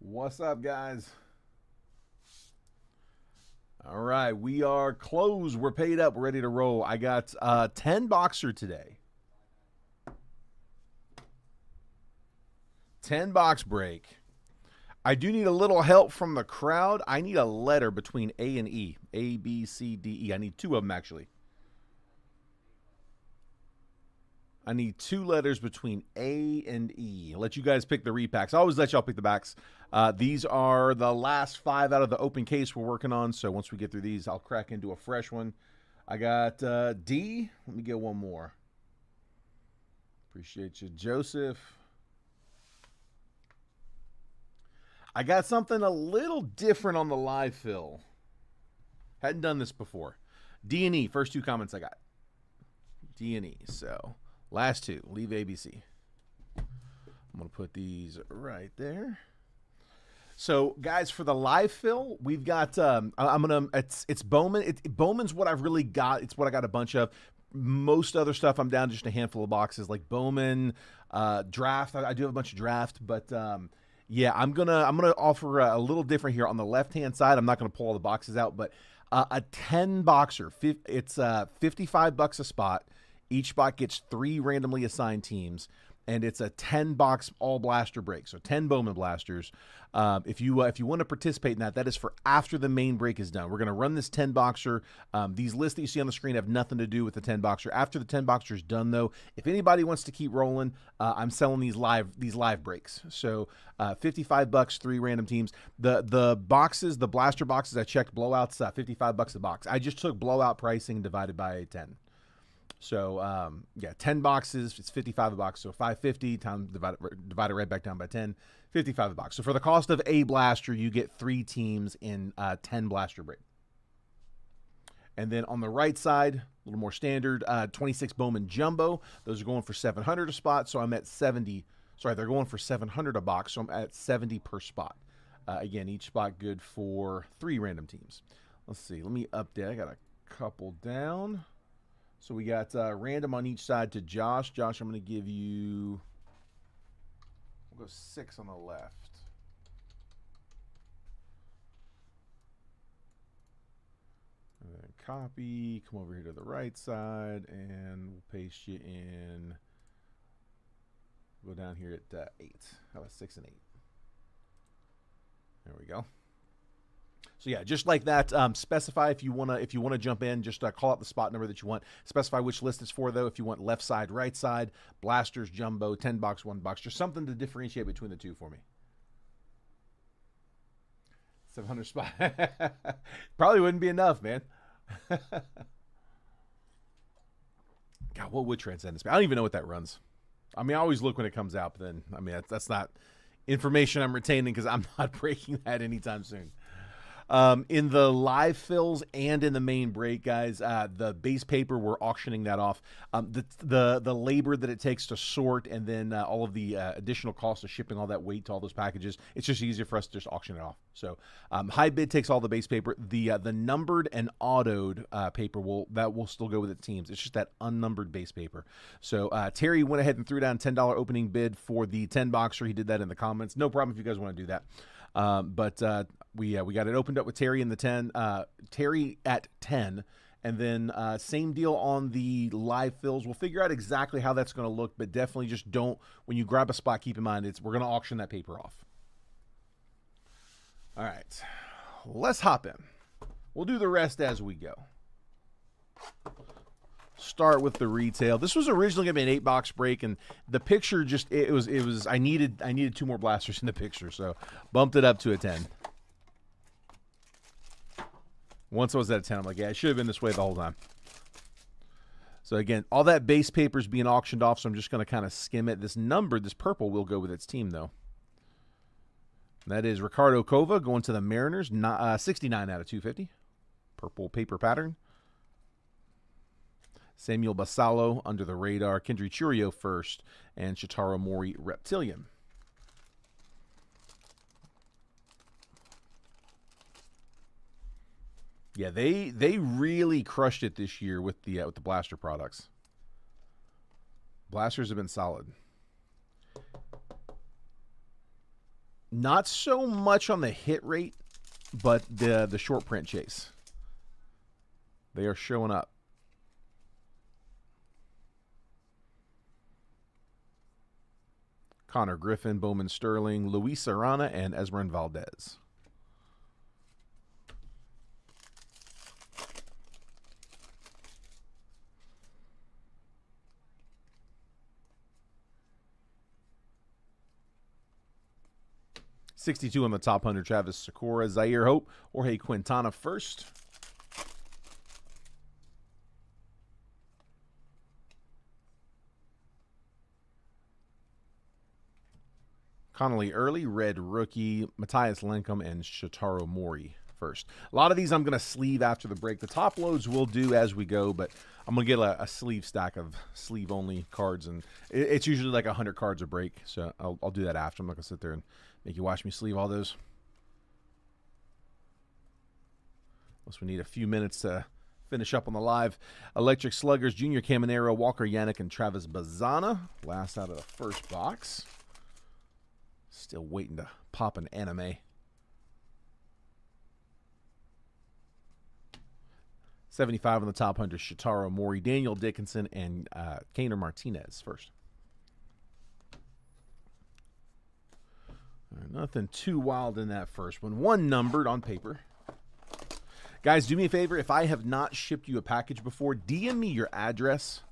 What's up, guys? All right, we are closed. We're paid up. We're ready to roll. I got 10 boxer today. 10 box break. I do need a little help from the crowd. I need a letter between A and E. A, B, C, D, E. I need two of them, actually. I need two letters between A and E. I'll let you guys pick the repacks. I always let y'all pick the backs. These are the last 5 out of the open case we're working on. So once we get through these, I'll crack into a fresh one. I got D. Let me get one more. Appreciate you, Joseph. I got something a little different on the live fill. Hadn't done this before. D and E. First two comments I got. D and E. So last two. Leave ABC. I'm going to put these right there. So, guys, for the live fill, we've got. It's Bowman. Bowman's what I've really got. It's what I got a bunch of. Most other stuff, I'm down to just a handful of boxes, like Bowman, draft. I do have a bunch of draft, but yeah, I'm gonna offer a little different here on the left hand side. I'm not gonna pull all the boxes out, but a 10 boxer. It's $55 a spot. Each spot gets 3 randomly assigned teams. And it's a 10 box all blaster break. So 10 Bowman blasters. If you want to participate in that, that is for after the main break is done. We're going to run this 10 boxer. These lists that you see on the screen have nothing to do with the 10 boxer. After the 10 boxer is done, though, if anybody wants to keep rolling, I'm selling these live breaks. So $55, 3 random teams. The boxes, the blaster boxes, I checked blowouts, $55 a box. I just took blowout pricing and divided by 10. So, yeah, 10 boxes, it's $55 a box. So 550 times divided right back down by 10, $55 a box. So for the cost of a blaster, you get 3 teams in 10 blaster break. And then on the right side, a little more standard, 26 Bowman Jumbo. Those are going for $700 a spot. So I'm at 70. Sorry, they're going for $700 a box. So I'm at 70 per spot. Again, each spot good for 3 random teams. Let's see. Let me update. I got a couple down. So we got random on each side to Josh. Josh, I'm going to give you, we'll go 6 on the left. And then copy, come over here to the right side, and we'll paste you in. We'll go down here at 8. How about 6 and 8? There we go. So yeah, just like that. Specify if you wanna jump in. Just call out the spot number that you want. Specify which list it's for, though. If you want left side, right side, blasters, jumbo, 10 box, 1 box, just something to differentiate between the two for me. 700 spot. Probably wouldn't be enough, man. God, what would transcend this? I don't even know what that runs. I mean, I always look when it comes out, but then I mean that's not information I'm retaining because I'm not breaking that anytime soon. In the live fills and in the main break, guys, the base paper, we're auctioning that off. The labor that it takes to sort and then all of the additional costs of shipping all that weight to all those packages, it's just easier for us to just auction it off. So high bid takes all the base paper. The numbered and autoed paper will still go with its teams. It's just that unnumbered base paper. So Terry went ahead and threw down $10 opening bid for the 10 boxer. He did that in the comments. No problem if you guys want to do that. But we got it opened up with Terry in the 10, Terry at 10, and then same deal on the live fills. We'll figure out exactly how that's going to look, but definitely just don't, when you grab a spot, keep in mind we're going to auction that paper off. All right, let's hop in. We'll do the rest as we go. Start with the retail. This was originally going to be an 8-box break, and the picture just it was I needed 2 more blasters in the picture, so bumped it up to a 10. Once I was at a 10, I'm like, yeah, it should have been this way the whole time. So again, all that base paper is being auctioned off, so I'm just going to kind of skim it. This purple will go with its team, though. And that is Ricardo Cova going to the Mariners, 69 out of 250. Purple paper pattern. Samuel Basallo under the radar. Kendry Churio first. And Shitaro Mori Reptilian. Yeah, they really crushed it this year with the blaster products. Blasters have been solid. Not so much on the hit rate, but the short print chase. They are showing up. Connor Griffin, Bowman Sterling, Luis Arana, and Esmeralda Valdez. $62 on the top 100, Travis Sakura, Zaire Hope, Jorge Quintana first. Connolly Early, red rookie, Matthias Lenkom, and Shotaro Mori first. A lot of these I'm going to sleeve after the break. The top loads we'll do as we go, but I'm going to get a sleeve stack of sleeve-only cards, and it's usually like 100 cards a break, so I'll do that after. I'm not going to sit there and make you watch me sleeve all those. Unless we need a few minutes to finish up on the live. Electric Sluggers, Junior Caminero, Walker Yannick, and Travis Bazana. Last out of the first box. Still waiting to pop an anime. $75 on the top 100, Shotaro Mori, Daniel Dickinson, and Kainer Martinez first. Nothing too wild in that first one. One numbered on paper. Guys, do me a favor. If I have not shipped you a package before, DM me your address.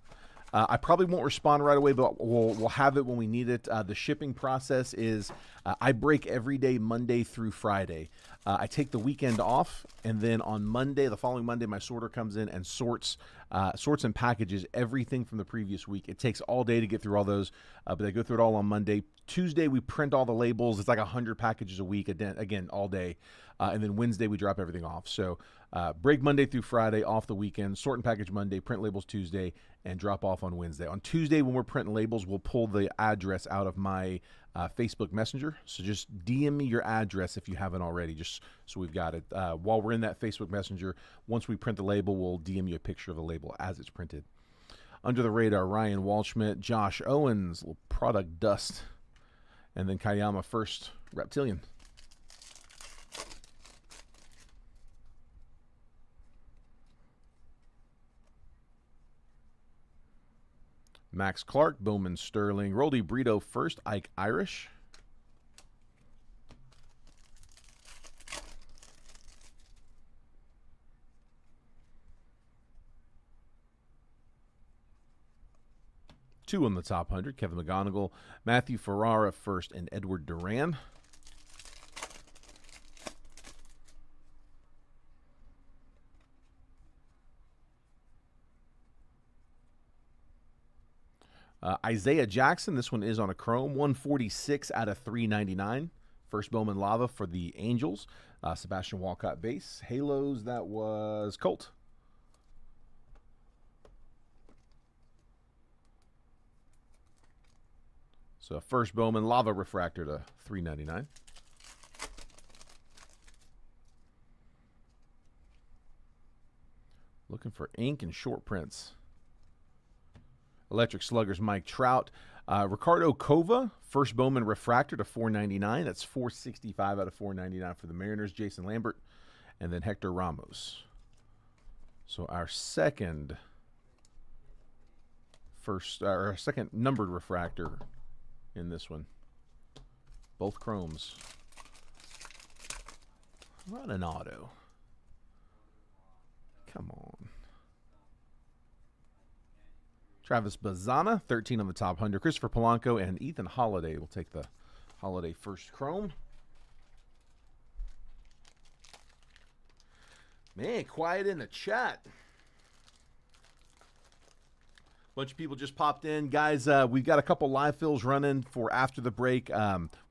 I probably won't respond right away, but we'll have it when we need it. The shipping process is I break every day, Monday through Friday. I take the weekend off, and then on Monday, the following Monday, my sorter comes in and sorts and packages everything from the previous week. It takes all day to get through all those, but I go through it all on Monday. Tuesday, we print all the labels. It's like 100 packages a week, again, all day. And then Wednesday, we drop everything off. So break Monday through Friday, off the weekend, sort and package Monday, print labels Tuesday, and drop off on Wednesday. On Tuesday, when we're printing labels, we'll pull the address out of my Facebook Messenger. So just DM me your address if you haven't already, just so we've got it. While we're in that Facebook Messenger, once we print the label, we'll DM you a picture of the label as it's printed. Under the radar, Ryan Walschmidt, Josh Owens, little product dust, and then Kayama first, Reptilian. Max Clark, Bowman Sterling, Roldy Brito first, Ike Irish. Two on the top 100, Kevin McGonigal, Matthew Ferrara first, and Edward Duran. Isaiah Jackson, this one is on a chrome, 146 out of 399. First Bowman Lava for the Angels. Sebastian Walcott base. Halos, that was Colt. So first Bowman Lava refractor to 399. Looking for ink and short prints. Electric Sluggers, Mike Trout. Ricardo Cova, first Bowman refractor to 499. That's 465 out of 499 for the Mariners. Jason Lambert, and then Hector Ramos. So our second numbered refractor in this one. Both chromes. Run an auto. Come on. Travis Bazana, 13 on the top 100. Christopher Polanco and Ethan Holiday will take the Holiday first chrome. Man, quiet in the chat. Bunch of people just popped in. Guys, we've got a couple live fills running for after the break.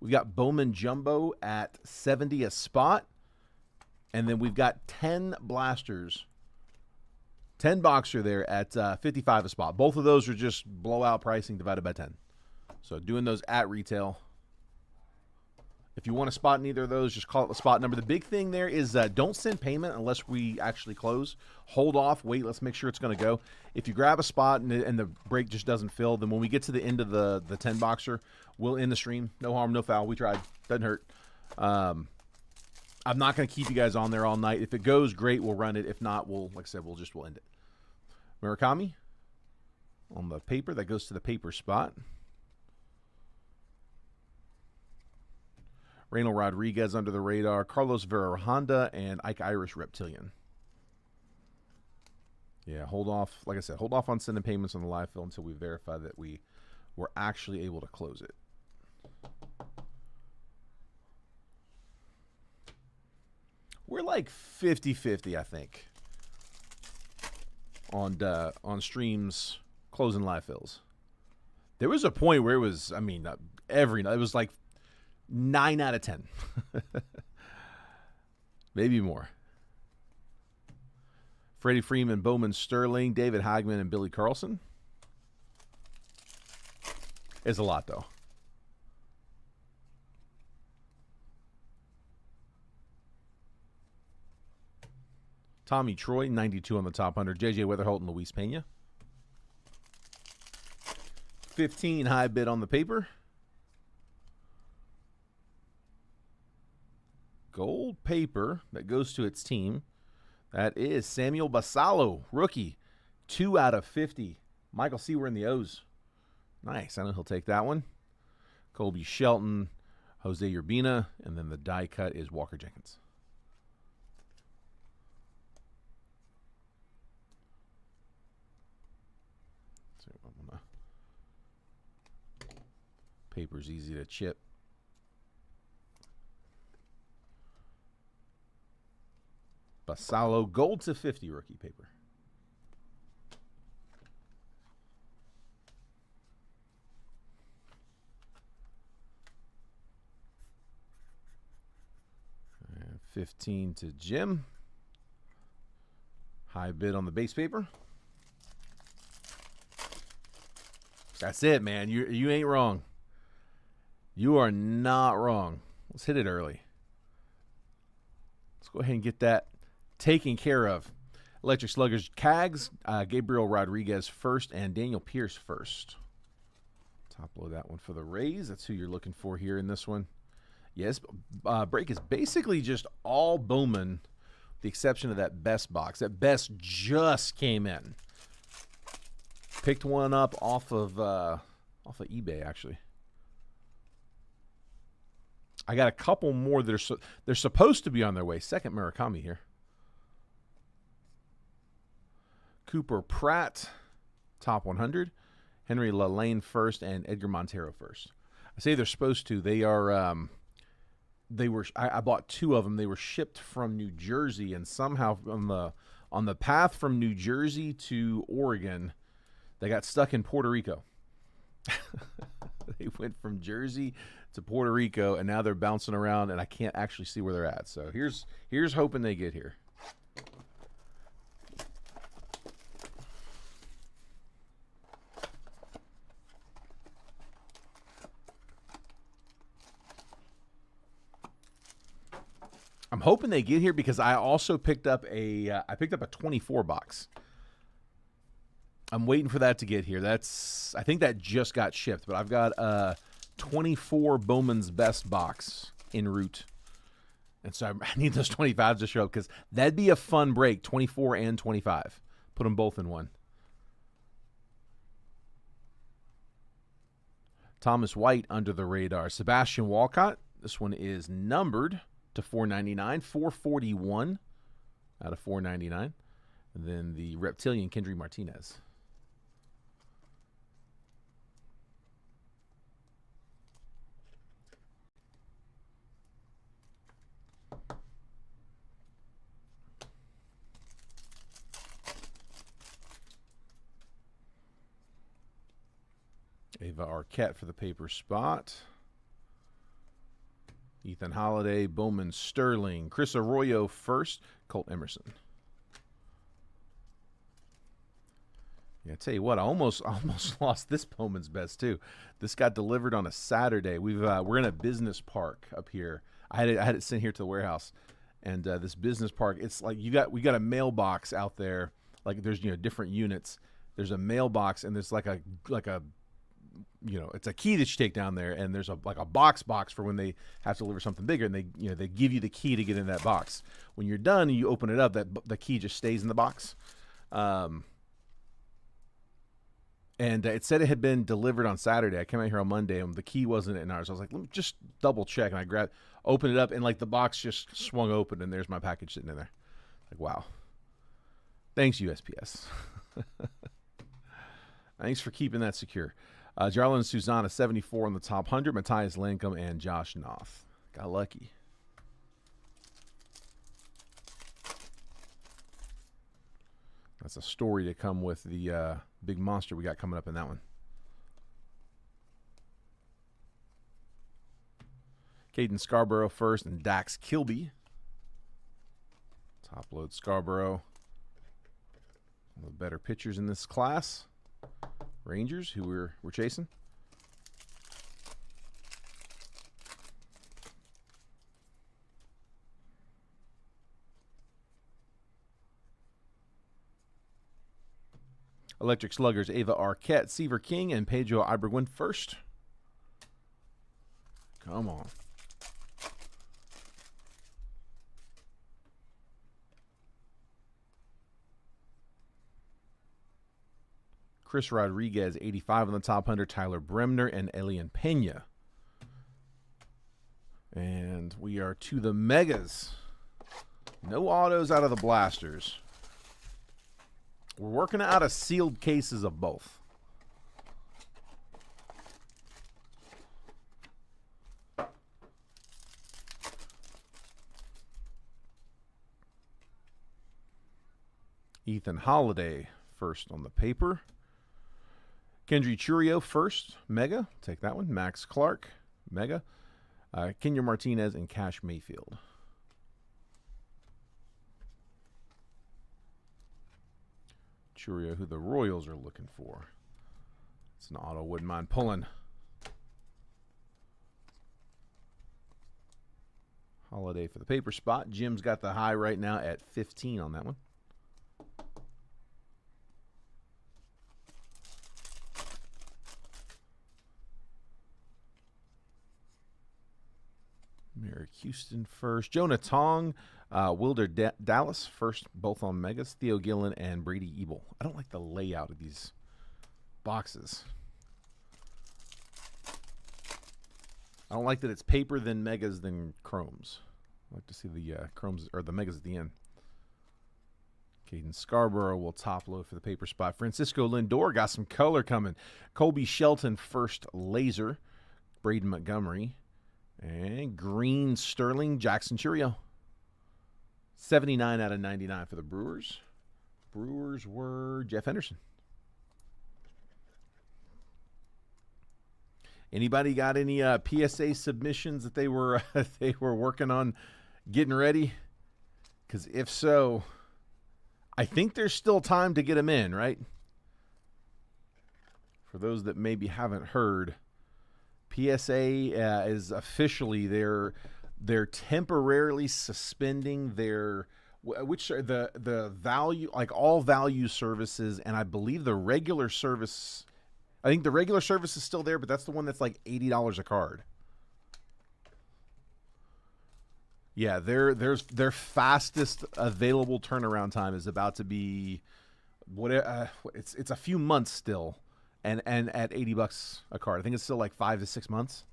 We've got Bowman Jumbo at 70 a spot. And then we've got 10 blasters. 10 boxer there at 55 a spot. Both of those are just blowout pricing divided by 10. So doing those at retail. If you want a spot in either of those, just call it the spot number. The big thing there is don't send payment unless we actually close. Hold off, wait, let's make sure it's going to go. If you grab a spot and the break just doesn't fill, then when we get to the end of the 10-boxer, we'll end the stream. No harm, no foul. We tried. Doesn't hurt. I'm not going to keep you guys on there all night. If it goes, great, we'll run it. If not, we'll, like I said, we'll end it. Murakami on the paper. That goes to the paper spot. Reynel Rodriguez under the radar. Carlos Vera-Honda and Ike Irish Reptilian. Yeah, hold off. Like I said, hold off on sending payments on the live fill until we verify that we were actually able to close it. We're like 50-50, I think, on streams closing live fills. There was a point where it was, I mean, every night it was like 9 out of 10. Maybe more. Freddie Freeman, Bowman Sterling, David Hagman, and Billy Carlson. It's a lot, though. Tommy Troy, 92 on the top 100. J.J. Weatherholt and Luis Pena. 15 high bid on the paper. Gold paper that goes to its team. That is Samuel Basallo, rookie. 2 out of 50. Michael C. We're in the O's. Nice. I know he'll take that one. Colby Shelton, Jose Urbina, and then the die cut is Walker Jenkins. Paper's easy to chip. Basallo, gold to 50 rookie paper. And 15 to Jim. High bid on the base paper. That's it, man. You ain't wrong. You are not wrong. Let's hit it early. Let's go ahead and get that taken care of. Electric Sluggers, Cags, Gabriel Rodriguez first, and Daniel Pierce first. Top load that one for the Rays. That's who you're looking for here in this one. Yes, break is basically just all Bowman, with the exception of that best box. That best just came in. Picked one up off of eBay, actually. I got a couple more that are they're supposed to be on their way. Second Murakami here. Cooper Pratt, top 100. Henry LaLane first, and Edgar Montero first. I say they're supposed to. They are. They were. I bought 2 of them. They were shipped from New Jersey, and somehow on the path from New Jersey to Oregon, they got stuck in Puerto Rico. They went from Jersey to Puerto Rico, and now they're bouncing around, and I can't actually see where they're at. So here's hoping they get here. I'm hoping they get here because I also picked up a 24 box. I'm waiting for that to get here. I think that just got shipped, but I've got a 24 Bowman's Best box en route. And so I need those 25s to show up because that'd be a fun break, 24 and 25. Put them both in one. Thomas White under the radar. Sebastian Walcott. This one is numbered to 499, 441 out of 499. And then the Reptilian Kendry Martinez. Ava Arquette for the paper spot. Ethan Holiday, Bowman Sterling, Chris Arroyo first, Colt Emerson. Yeah, I tell you what, I almost lost this Bowman's Best too. This got delivered on a Saturday. We're in a business park up here. I had it sent here to the warehouse, and this business park, it's like we got a mailbox out there. Like there's different units. There's a mailbox, and there's like a it's a key that you take down there, and there's a box for when they have to deliver something bigger, and they give you the key to get in that box. When you're done and you open it up, the key just stays in the box. And it said it had been delivered on Saturday. I came out here on Monday, and the key wasn't in ours. I was like, let me just double check, and I opened it up, and like the box just swung open, and there's my package sitting in there. Like, wow. Thanks, USPS. Thanks for keeping that secure. Jarlin Susanna, 74 on the top 100. Matthias Lancome and Josh Knopf. Got lucky. That's a story to come with the big monster we got coming up in that one. Caden Scarborough first and Dax Kilby. Top load Scarborough. One of the better pitchers in this class. Rangers, who we're chasing. Electric Sluggers, Ava Arquette, Seaver King, and Pedro Iberguin first. Come on. Chris Rodriguez, 85 on the top 100. Tyler Bremner and Elian Pena. And we are to the Megas. No autos out of the blasters. We're working out of sealed cases of both. Ethan Holiday first on the paper. Kendry Churio first, Mega. Take that one. Max Clark, Mega. Kenya Martinez and Cash Mayfield. Churio, who the Royals are looking for. It's an auto, wouldn't mind pulling. Holiday for the paper spot. Jim's got the high right now at 15 on that one. Merrick Houston first. Jonah Tong, Wilder Dallas first, both on Megas. Theo Gillen and Brady Ebel. I don't like the layout of these boxes. I don't like that it's paper, then Megas, then Chromes. I like to see the Chromes or the Megas at the end. Caden Scarborough will top load for the paper spot. Francisco Lindor got some color coming. Colby Shelton first, laser. Braden Montgomery. And Green Sterling, Jackson Churio. 79 out of 99 for the Brewers. Brewers were Jeff Henderson. Anybody got any PSA submissions that they were working on getting ready? Because if so, I think there's still time to get them in, right? For those that maybe haven't heard, PSA is officially they're temporarily suspending their the value, like all value services, and I believe the regular service. I think the regular service is still there, but that's the one that's like $80 a card. Yeah, their fastest available turnaround time is about to be it's a few months still. And at $80 a card. I think it's still like 5 to 6 months.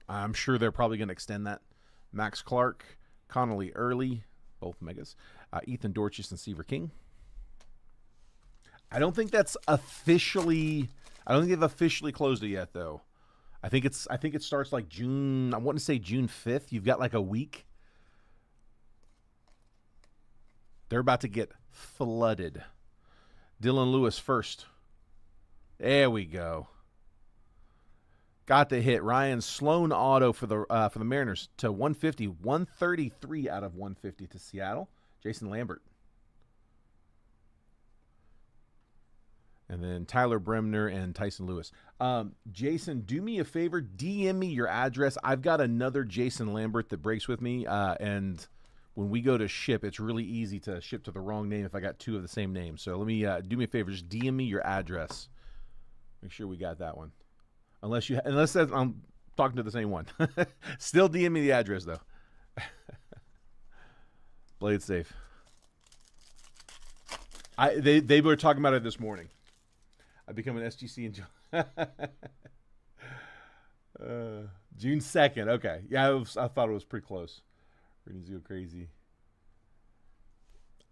I'm sure they're probably going to extend that. Max Clark, Connolly Early, both Megas. Ethan Dorchis and Seaver King. I don't think they've officially closed it yet, though. I think it starts like June. I want to say June 5th. You've got like a week. They're about to get flooded. Dylan Lewis first. There we go. Got the hit. Ryan Sloan auto for the Mariners to 150. 133 out of 150 to Seattle. Jason Lambert. And then Tyler Bremner and Tyson Lewis. Jason, do me a favor. DM me your address. I've got another Jason Lambert that breaks with me. And when we go to ship, it's really easy to ship to the wrong name if I got two of the same name. So let me do me a favor. Just DM me your address. Make sure we got that one. Unless I'm talking to the same one. Still DM me the address, though. Play it safe. They were talking about it this morning. I become an SGC in June 2nd. Okay. Yeah, I thought it was pretty close. Ratings go crazy.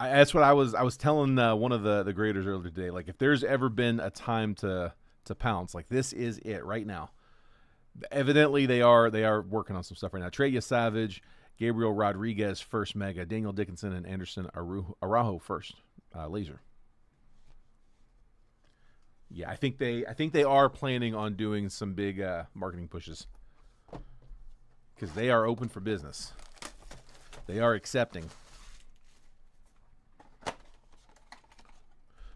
That's what I was telling one of the graders earlier today. Like, if there's ever been a time to pounce, like, this is it right now. Evidently, they are working on some stuff right now. Trey Savage, Gabriel Rodriguez, first mega. Daniel Dickinson and Anderson Araujo, first laser. Yeah, I think they are planning on doing some big marketing pushes because they are open for business. They are accepting.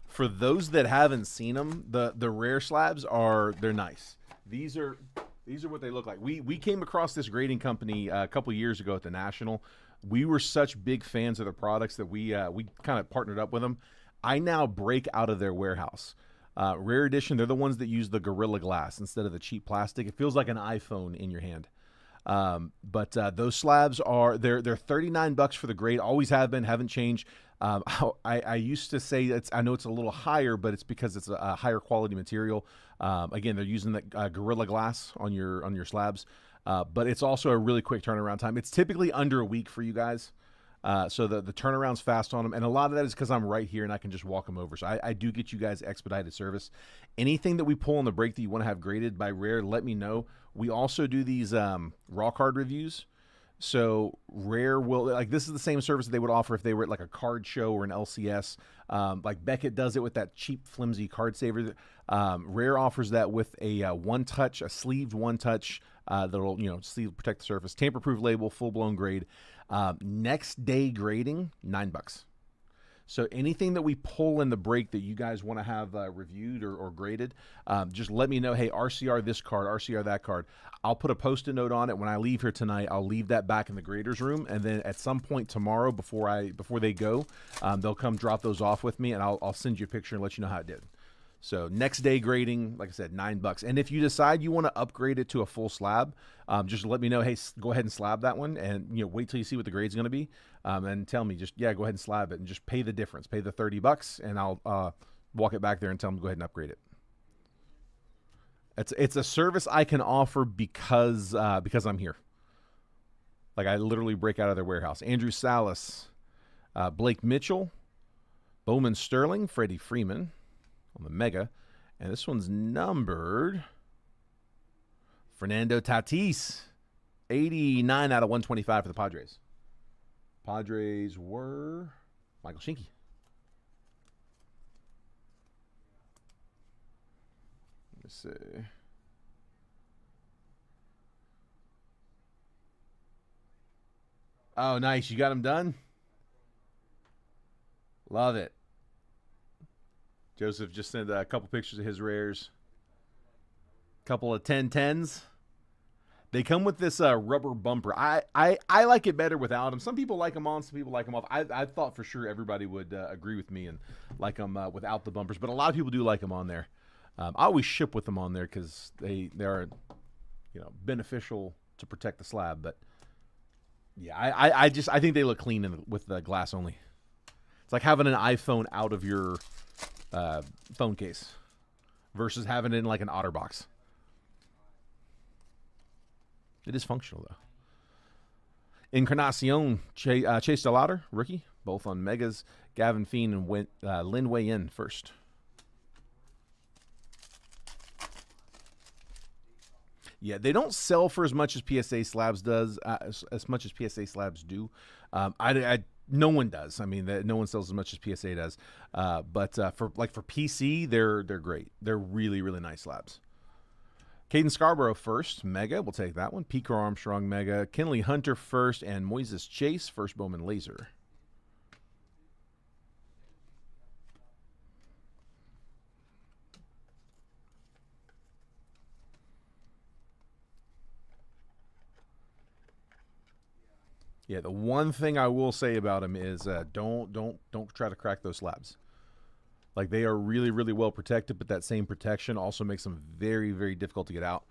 For those that haven't seen them, the rare slabs they're nice. These are what they look like. We came across this grading company a couple years ago at the National. We were such big fans of the products that we kind of partnered up with them. I now break out of their warehouse. Rare Edition, they're the ones that use the Gorilla Glass instead of the cheap plastic. It feels like an iPhone in your hand. But those slabs they're $39 for the grade. Always have been, haven't changed. I used to say I know it's a little higher, but it's because it's a higher quality material. Again, they're using that Gorilla Glass on your slabs. But it's also a really quick turnaround time. It's typically under a week for you guys. So the turnaround's fast on them, and a lot of that is because I'm right here and I can just walk them over. So I do get you guys expedited service. Anything that we pull in the break that you want to have graded by Rare, let me know. We also do these raw card reviews. So Rare will, like, this is the same service that they would offer if they were at like a card show or an LCS. Like Beckett does it with that cheap, flimsy card saver. Rare offers that with a one-touch, a sleeved one-touch that'll sleeve protect the surface, tamper-proof label, full-blown grade. Next day grading, $9. So anything that we pull in the break that you guys want to have reviewed or graded, just let me know. Hey, RCR this card, RCR that card. I'll put a Post-it note on it. When I leave here tonight, I'll leave that back in the graders room, and then at some point tomorrow, before they go, they'll come drop those off with me, and I'll send you a picture and let you know how it did. So next day grading, like I said, $9. And if you decide you want to upgrade it to a full slab, just let me know. Hey, go ahead and slab that one, and wait till you see what the grade's going to be, and tell me. Just go ahead and slab it, and just pay the difference. Pay the $30, and I'll walk it back there and tell them to go ahead and upgrade it. It's a service I can offer because I'm here. Like, I literally break out of their warehouse. Andrew Salas, Blake Mitchell, Bowman Sterling, Freddie Freeman on the Mega. And this one's numbered Fernando Tatis, 89 out of 125 for the Padres. Padres were Michael Shinky. Let me see. Oh, nice. You got him done? Love it. Joseph just sent a couple pictures of his rares. Couple of 10-10s. They come with this rubber bumper. I like it better without them. Some people like them on, some people like them off. I thought for sure everybody would agree with me and like them without the bumpers, but a lot of people do like them on there. I always ship with them on there because they are, beneficial to protect the slab. But yeah, I think they look clean with the glass only. It's like having an iPhone out of your phone case versus having it in like an OtterBox. It is functional, though. Encarnacion, Chase DeLauder, rookie, both on Megas. Gavin Fiend and Lin Wei Yin first. Yeah, they don't sell for as much as PSA slabs does, as much as PSA slabs do. No one does. I mean, no one sells as much as PSA does. But for PC, they're great. They're really, really nice slabs. Caden Scarborough first, Mega. We'll take that one. Pico Armstrong, Mega. Kenley Hunter first, and Moises Chase, first Bowman Laser. Yeah, the one thing I will say about them is don't try to crack those slabs. Like they are really really well protected, but that same protection also makes them very very difficult to get out.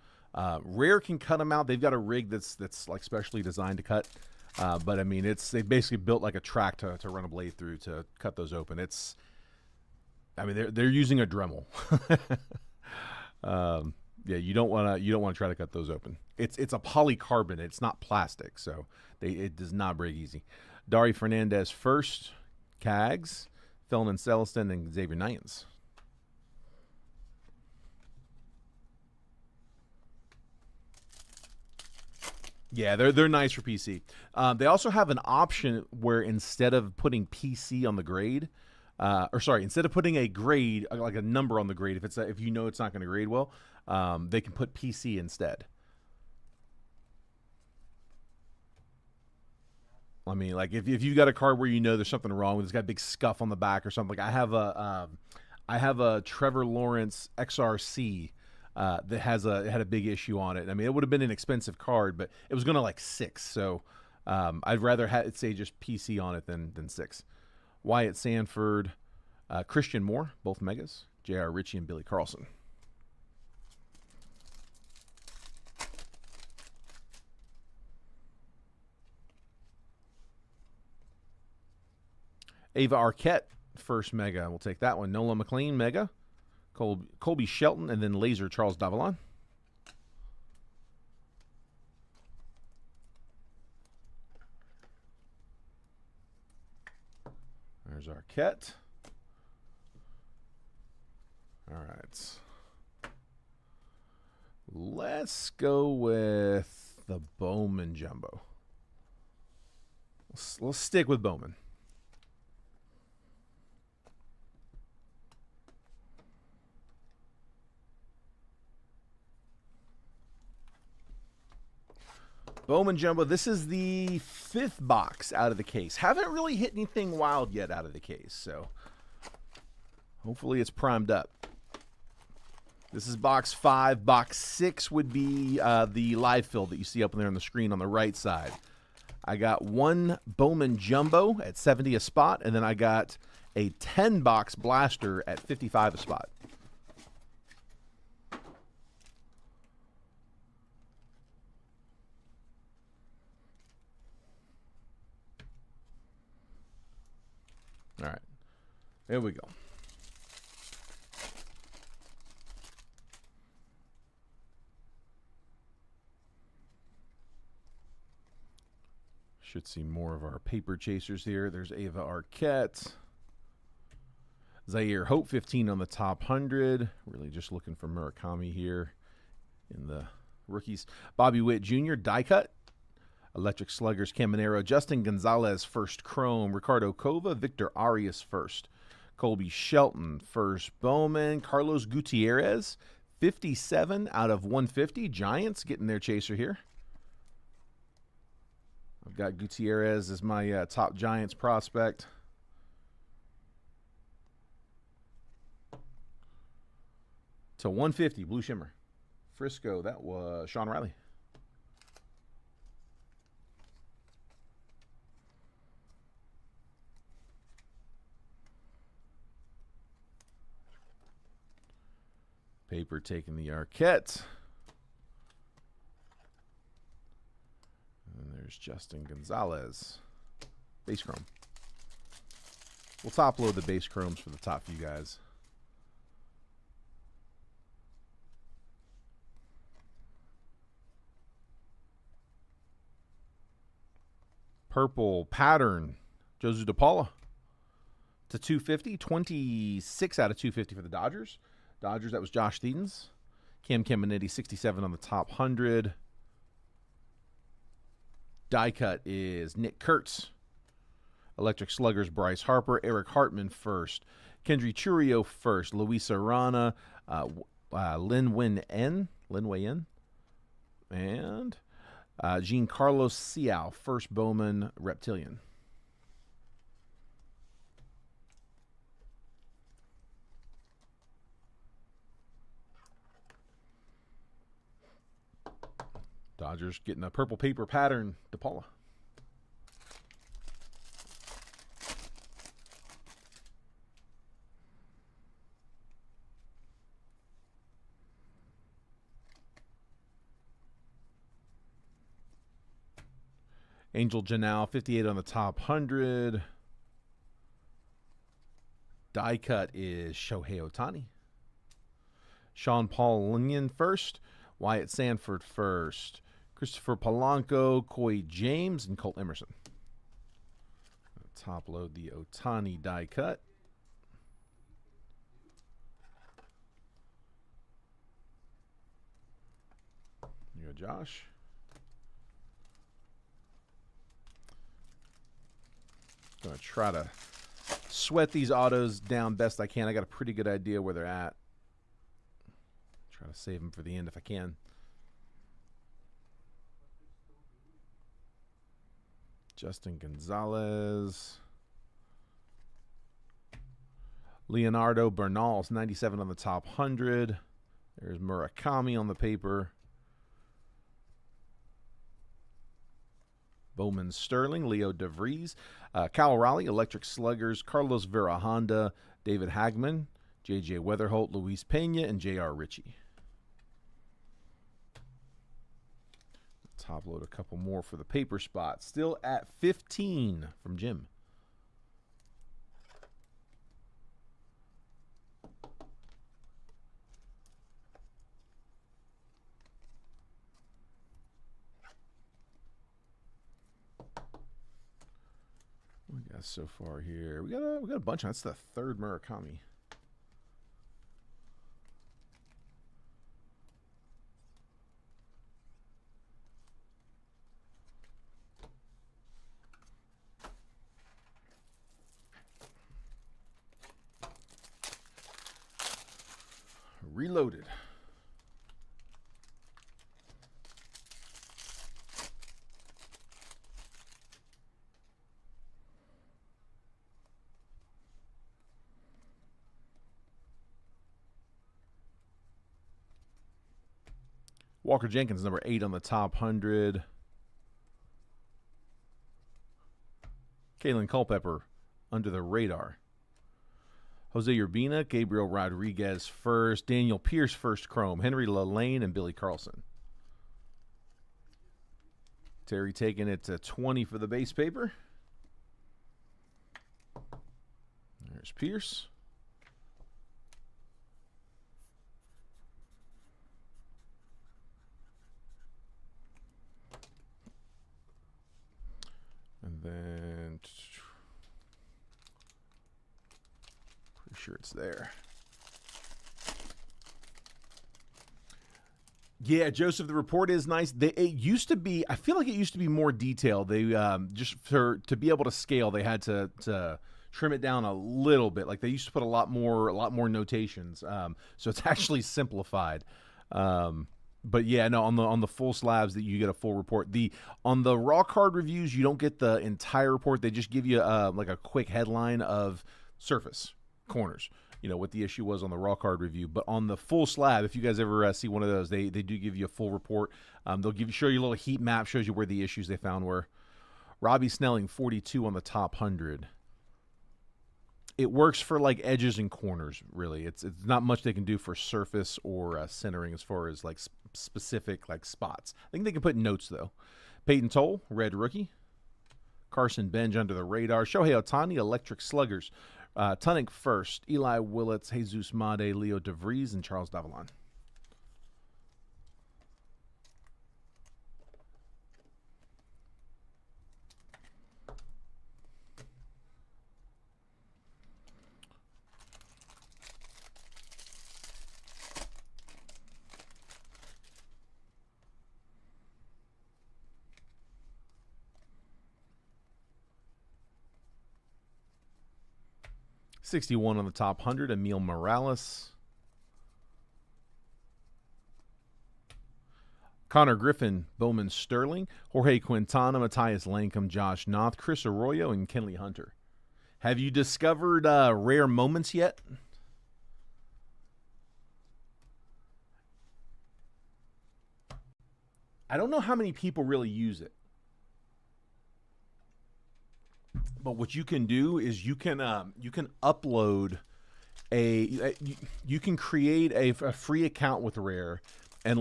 Rare can cut them out. They've got a rig that's like specially designed to cut. But I mean, they basically built like a track to run a blade through to cut those open. I mean, they're using a Dremel. Yeah, you don't want to try to cut those open. It's a polycarbonate. It's not plastic, so it does not break easy. Dari Fernandez first, Cags, Felon Celestin, and Xavier Nyans. Yeah, they're nice for PC. They also have an option where instead of putting PC on the grade, instead of putting a grade like a number on the grade, if you know it's not going to grade well, they can put PC instead. I mean, like if you got a card where you know there's something wrong with, it's got a big scuff on the back or something. Like I have a Trevor Lawrence XRC that had a big issue on it. I mean, it would have been an expensive card, but it was going to like 6. So I'd rather say just PC on it than 6. Wyatt Sanford, Christian Moore, both megas. J.R. Ritchie and Billy Carlson. Ava Arquette, first mega. We'll take that one. Nola McLean, mega. Colby Shelton, and then laser Charles Davalon. There's Arquette. All right. Let's go with the Bowman Jumbo. Let's stick with Bowman. Bowman Jumbo, this is the 5th box out of the case. Haven't really hit anything wild yet out of the case, so hopefully it's primed up. This is box 5. Box 6 would be the live fill that you see up there on the screen on the right side. I got one Bowman Jumbo at 70 a spot, and then I got a 10-box blaster at 55 a spot. All right, there we go. Should see more of our paper chasers here. There's Ava Arquette. Zaire Hope, 15 on the top 100. Really just looking for Murakami here in the rookies. Bobby Witt Jr., die cut. Electric Sluggers, Caminero, Justin Gonzalez, first chrome. Ricardo Cova, Victor Arias, first. Colby Shelton, first Bowman. Carlos Gutierrez, 57 out of 150. Giants getting their chaser here. I've got Gutierrez as my top Giants prospect. To 150, Blue Shimmer. Frisco, that was Sean Riley. Paper taking the Arquette. And there's Justin Gonzalez. Base chrome. We'll top load the base chromes for the top few guys. Purple pattern. Josu DePaula to 250. 26 out of 250 for the Dodgers. Dodgers, that was Josh Thedens. Cam Caminiti, 67 on the top 100. Die cut is Nick Kurtz. Electric Sluggers, Bryce Harper. Eric Hartman first. Kendry Churio first. Luis Arana. Lin Wei Yen. And Giancarlo Siao, first Bowman Reptilian. Dodgers getting a purple paper pattern, DePaula. Angel Janelle, 58 on the top 100. Die cut is Shohei Ohtani. Sean Paul Linyon first. Wyatt Sanford first. Christopher Polanco, Coy James, and Colt Emerson. Top load the Ohtani die cut. Here you go, Josh. Gonna try to sweat these autos down best I can. I got a pretty good idea where they're at. Try to save them for the end if I can. Justin Gonzalez. Leonardo Bernal's 97 on the top 100. There's Murakami on the paper. Bowman Sterling, Leo DeVries, Cal Raleigh, Electric Sluggers, Carlos Vera Honda, David Hagman, J.J. Weatherholt, Luis Pena, and J.R. Ritchie. Top load a couple more for the paper spot. Still at 15 from Jim. What we got so far here? We got a bunch. That's the third Murakami. Reloaded. Walker Jenkins, number 8 on the top 100. Kalen Culpepper, under the radar. Jose Urbina, Gabriel Rodriguez first. Daniel Pierce first chrome. Henry Lalane and Billy Carlson. Terry taking it to 20 for the base paper. There's Pierce. And then, pretty sure it's there. Yeah, Joseph, the report is nice. It used to be, I feel like it used to be more detailed. They just to be able to scale, they had to trim it down a little bit. Like they used to put a lot more notations. So it's actually simplified. But yeah, no, on the full slabs that you get a full report. On the raw card reviews, you don't get the entire report. They just give you like a quick headline of surface, corners, what the issue was on the raw card review. But on the full slab, if you guys ever see one of those, they do give you a full report. They'll show you a little heat map, shows you where the issues they found were. Robbie Snelling, 42 on the top 100. It works for like edges and corners, really. It's not much they can do for surface or centering as far as like specific like spots. I think they can put notes though. Peyton Toll, red rookie. Carson Benj, under the radar. Shohei Ohtani, Electric Sluggers. Tunick first. Eli Willits, Jesus Made, Leo DeVries, and Charles Davalon. $61 on the top 100, Emil Morales. Connor Griffin, Bowman Sterling. Jorge Quintana, Matthias Lancome, Josh Noth, Chris Arroyo, and Kenley Hunter. Have you discovered rare moments yet? I don't know how many people really use it. But what you can do is you can upload you can create a free account with Rare, and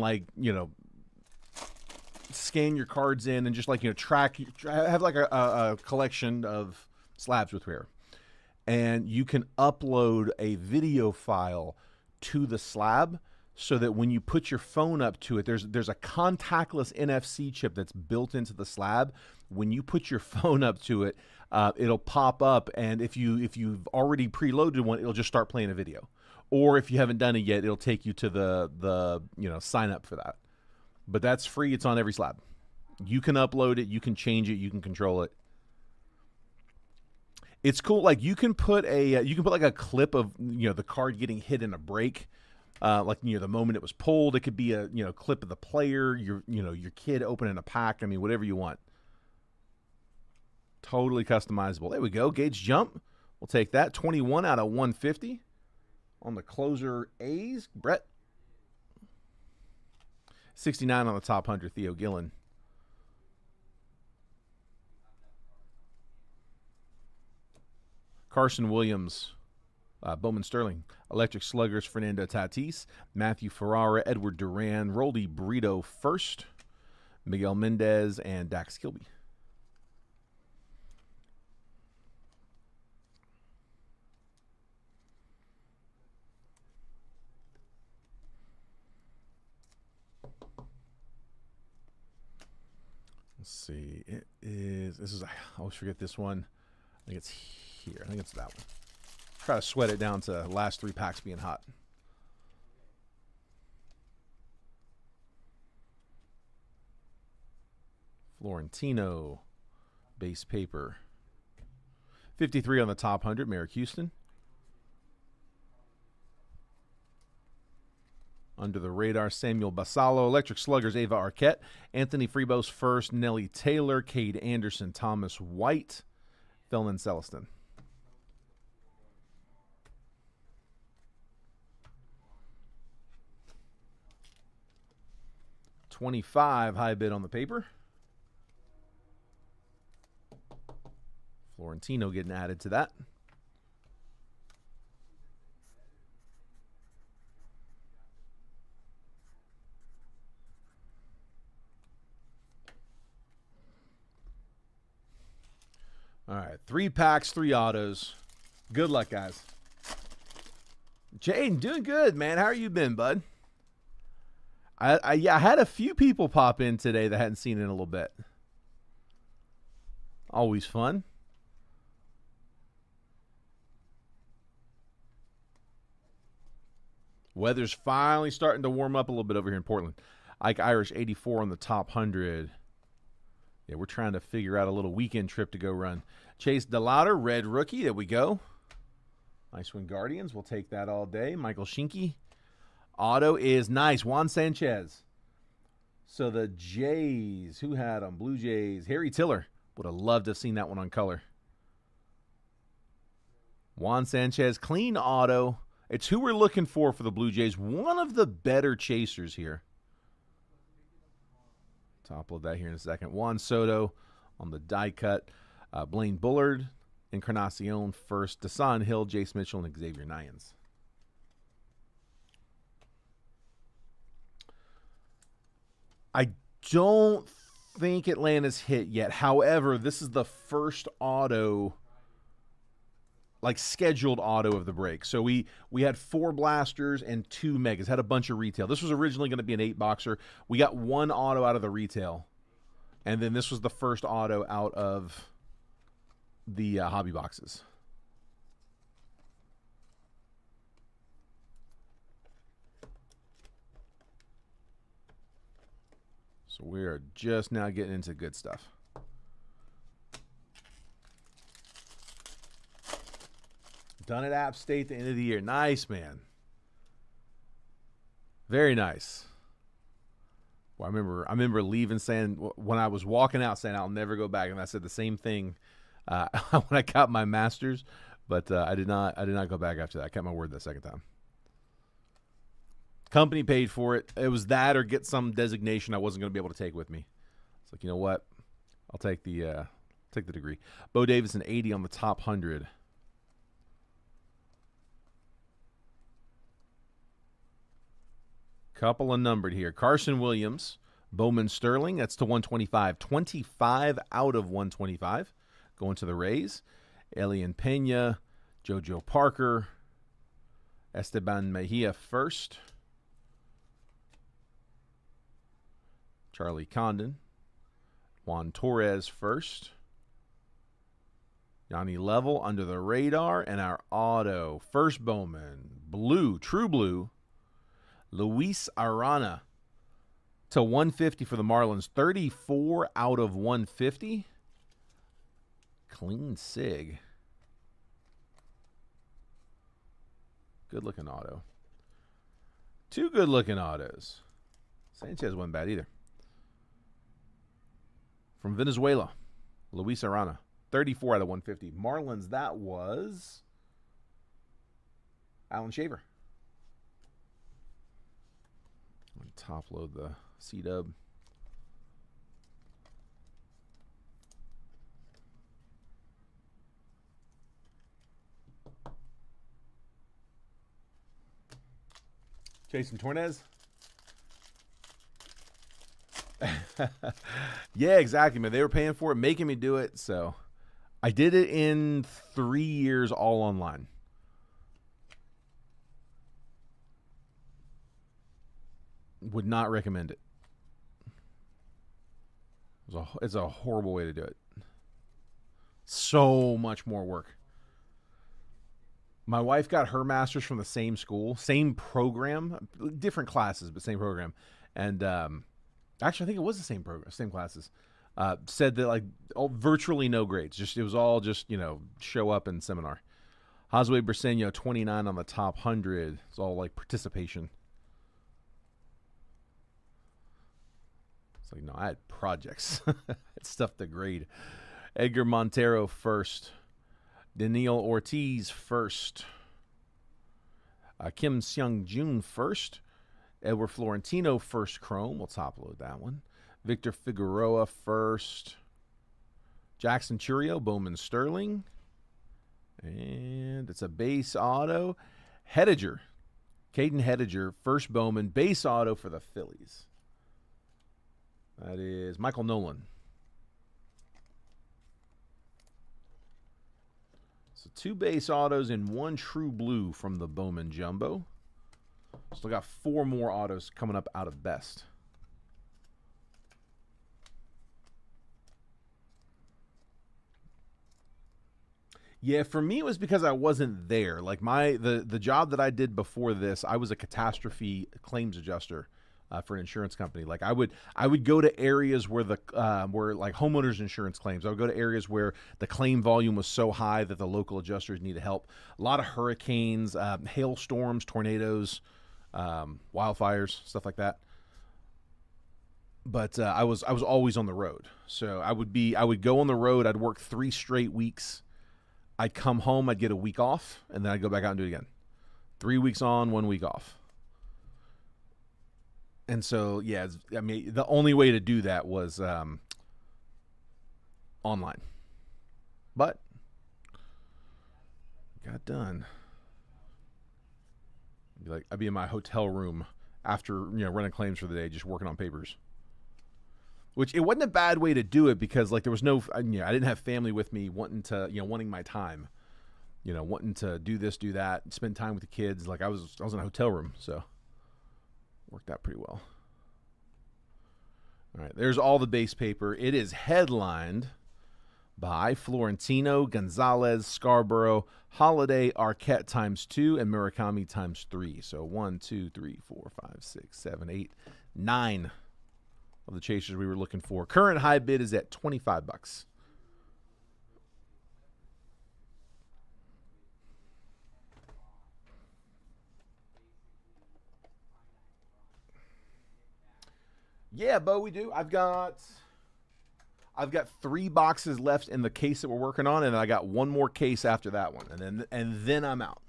scan your cards in and just like, track, have like a collection of slabs with rare. And you can upload a video file to the slab so that when you put your phone up to it, there's a contactless NFC chip that's built into the slab. When you put your phone up to it, it'll pop up, and if you've already preloaded one, it'll just start playing a video. Or if you haven't done it yet, it'll take you to the sign up for that. But that's free. It's on every slab. You can upload it. You can change it. You can control it. It's cool. Like you can put like a clip of the card getting hit in a break, like the moment it was pulled. It could be a clip of the player, your kid opening a pack. I mean, whatever you want. Totally customizable. There we go. Gauge jump. We'll take that. 21 out of 150 on the closer A's. Brett. 69 on the top 100. Theo Gillen. Carson Williams, Bowman Sterling, Electric Sluggers, Fernando Tatis, Matthew Ferrara, Edward Duran, Roldy Burrito first, Miguel Mendez, and Dax Kilby. Let's see. I always forget this one. I think it's here. I think it's that one. Try to sweat it down to the last 3 packs being hot. Florentino, base paper. 53 on the top 100, Merrick Houston. Under the radar, Samuel Basallo, Electric Sluggers, Ava Arquette, Anthony Freebos first, Nelly Taylor, Cade Anderson, Thomas White, Thelman Celestin. $25 high bid on the paper. Florentino getting added to that. All right, 3 packs, 3 autos. Good luck, guys. Jaden, doing good, man. How are you been, bud? I had a few people pop in today that I hadn't seen in a little bit. Always fun. Weather's finally starting to warm up a little bit over here in Portland. Ike Irish, 84 on the top 100. Yeah, we're trying to figure out a little weekend trip to go run. Chase DeLauder, red rookie. There we go. Nice one, Guardians. We'll take that all day. Michael Schinke. Auto is nice. Juan Sanchez. So the Jays, who had them? Blue Jays. Harry Tiller. Would have loved to have seen that one on color. Juan Sanchez, clean auto. It's who we're looking for the Blue Jays. One of the better chasers here. Top load that here in a second. Juan Soto on the die cut. Blaine Bullard, Encarnacion first. Desan Hill, Jace Mitchell, and Xavier Nyans. I don't think Atlanta's hit yet. However, this is the first auto, like scheduled auto of the break. So we had 4 blasters and 2 megas. Had a bunch of retail. This was originally going to be an 8-boxer. We got 1 auto out of the retail. And then this was the first auto out of the hobby boxes. So we are just now getting into good stuff. Done at App State at the end of the year. Nice, man. Very nice. Well, I remember leaving saying, when I was walking out, saying I'll never go back, and I said the same thing when I got my master's, but I did not go back after that. I kept my word the second time. Company paid for it. It was that or get some designation I wasn't going to be able to take with me. It's like, you know what? I'll take the degree. Bo Davidson, 80 on the top 100. Couple of numbered here. Carson Williams, Bowman Sterling, that's to 125. 25 out of 125. Going to the Rays. Elian Pena, JoJo Parker, Esteban Mejia first. Charlie Condon. Juan Torres first. Yanni Level under the radar. And our auto, first Bowman, blue, true blue, Luis Arana to 150 for the Marlins. 34 out of 150. Clean sig. Good-looking auto. Two good-looking autos. Sanchez wasn't bad either. From Venezuela, Luis Arana. 34 out of 150. Marlins, that was Alan Shaver. I'm going to top load the C-dub. Jason Tornes. Yeah, exactly, man. They were paying for it, making me do it. So I did it in 3 years all online. Would not recommend it. It's a horrible way to do it. So much more work. My wife got her master's from the same school, same program, different classes, but same program. And actually, I think it was the same program, same classes. Said that like virtually no grades. It was all just, show up and seminar. Josue Briseño, 29 on the top 100. It's all like participation. It's like, no, I had projects. I had stuff to grade. Edgar Montero first. Daniil Ortiz first. Kim Seung-jun first. Edward Florentino first chrome. We'll top load that one. Victor Figueroa first. Jackson Churio, Bowman Sterling. And it's a base auto. Hediger. Caden Hediger, first Bowman. Base auto for the Phillies. That is Michael Nolan. So 2 base autos and 1 true blue from the Bowman Jumbo. Still got 4 more autos coming up out of best. Yeah, for me it was because I wasn't there. Like the job that I did before this, I was a catastrophe claims adjuster for an insurance company. Like I would go to areas where where like homeowners insurance claims. I would go to areas where the claim volume was so high that the local adjusters needed help. A lot of hurricanes, hailstorms, tornadoes, wildfires, stuff like that. But I was always on the road. So I would go on the road. I'd work 3 straight weeks. I'd come home. I'd get a week off, and then I'd go back out and do it again. 3 weeks on, 1 week off. And so, yeah, I mean, the only way to do that was online. But got done. I'd be in my hotel room after running claims for the day, just working on papers. Which it wasn't a bad way to do it because like there was no, I didn't have family with me wanting my time, wanting to do this, do that, spend time with the kids. Like I was in a hotel room, so worked out pretty well. All right, there's all the base paper. It is headlined by Florentino, Gonzalez, Scarborough, Holiday, Arquette ×2, and Murakami ×3. So 1, 2, 3, 4, 5, 6, 7, 8, 9 of the chasers we were looking for. Current high bid is at $25. Yeah, Bo, we do. I've got 3 boxes left in the case that we're working on, and I got 1 more case after that one, and then I'm out.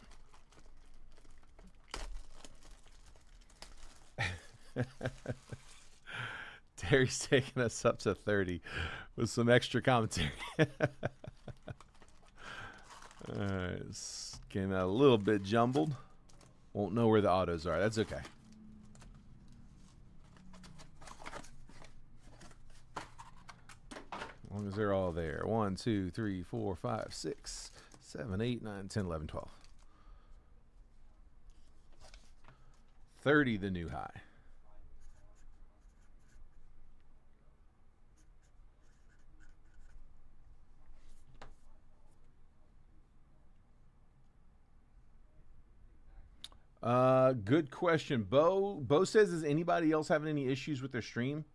Terry's taking us up to 30 with some extra commentary. All right, this came out a little bit jumbled. Won't know where the autos are. That's okay. As long as they're all there. 1, 2, 3, 4, 5, 6, 7, 8, 9, 10, 11, 12. 30, the new high. Good question. Bo says, is anybody else having any issues with their stream?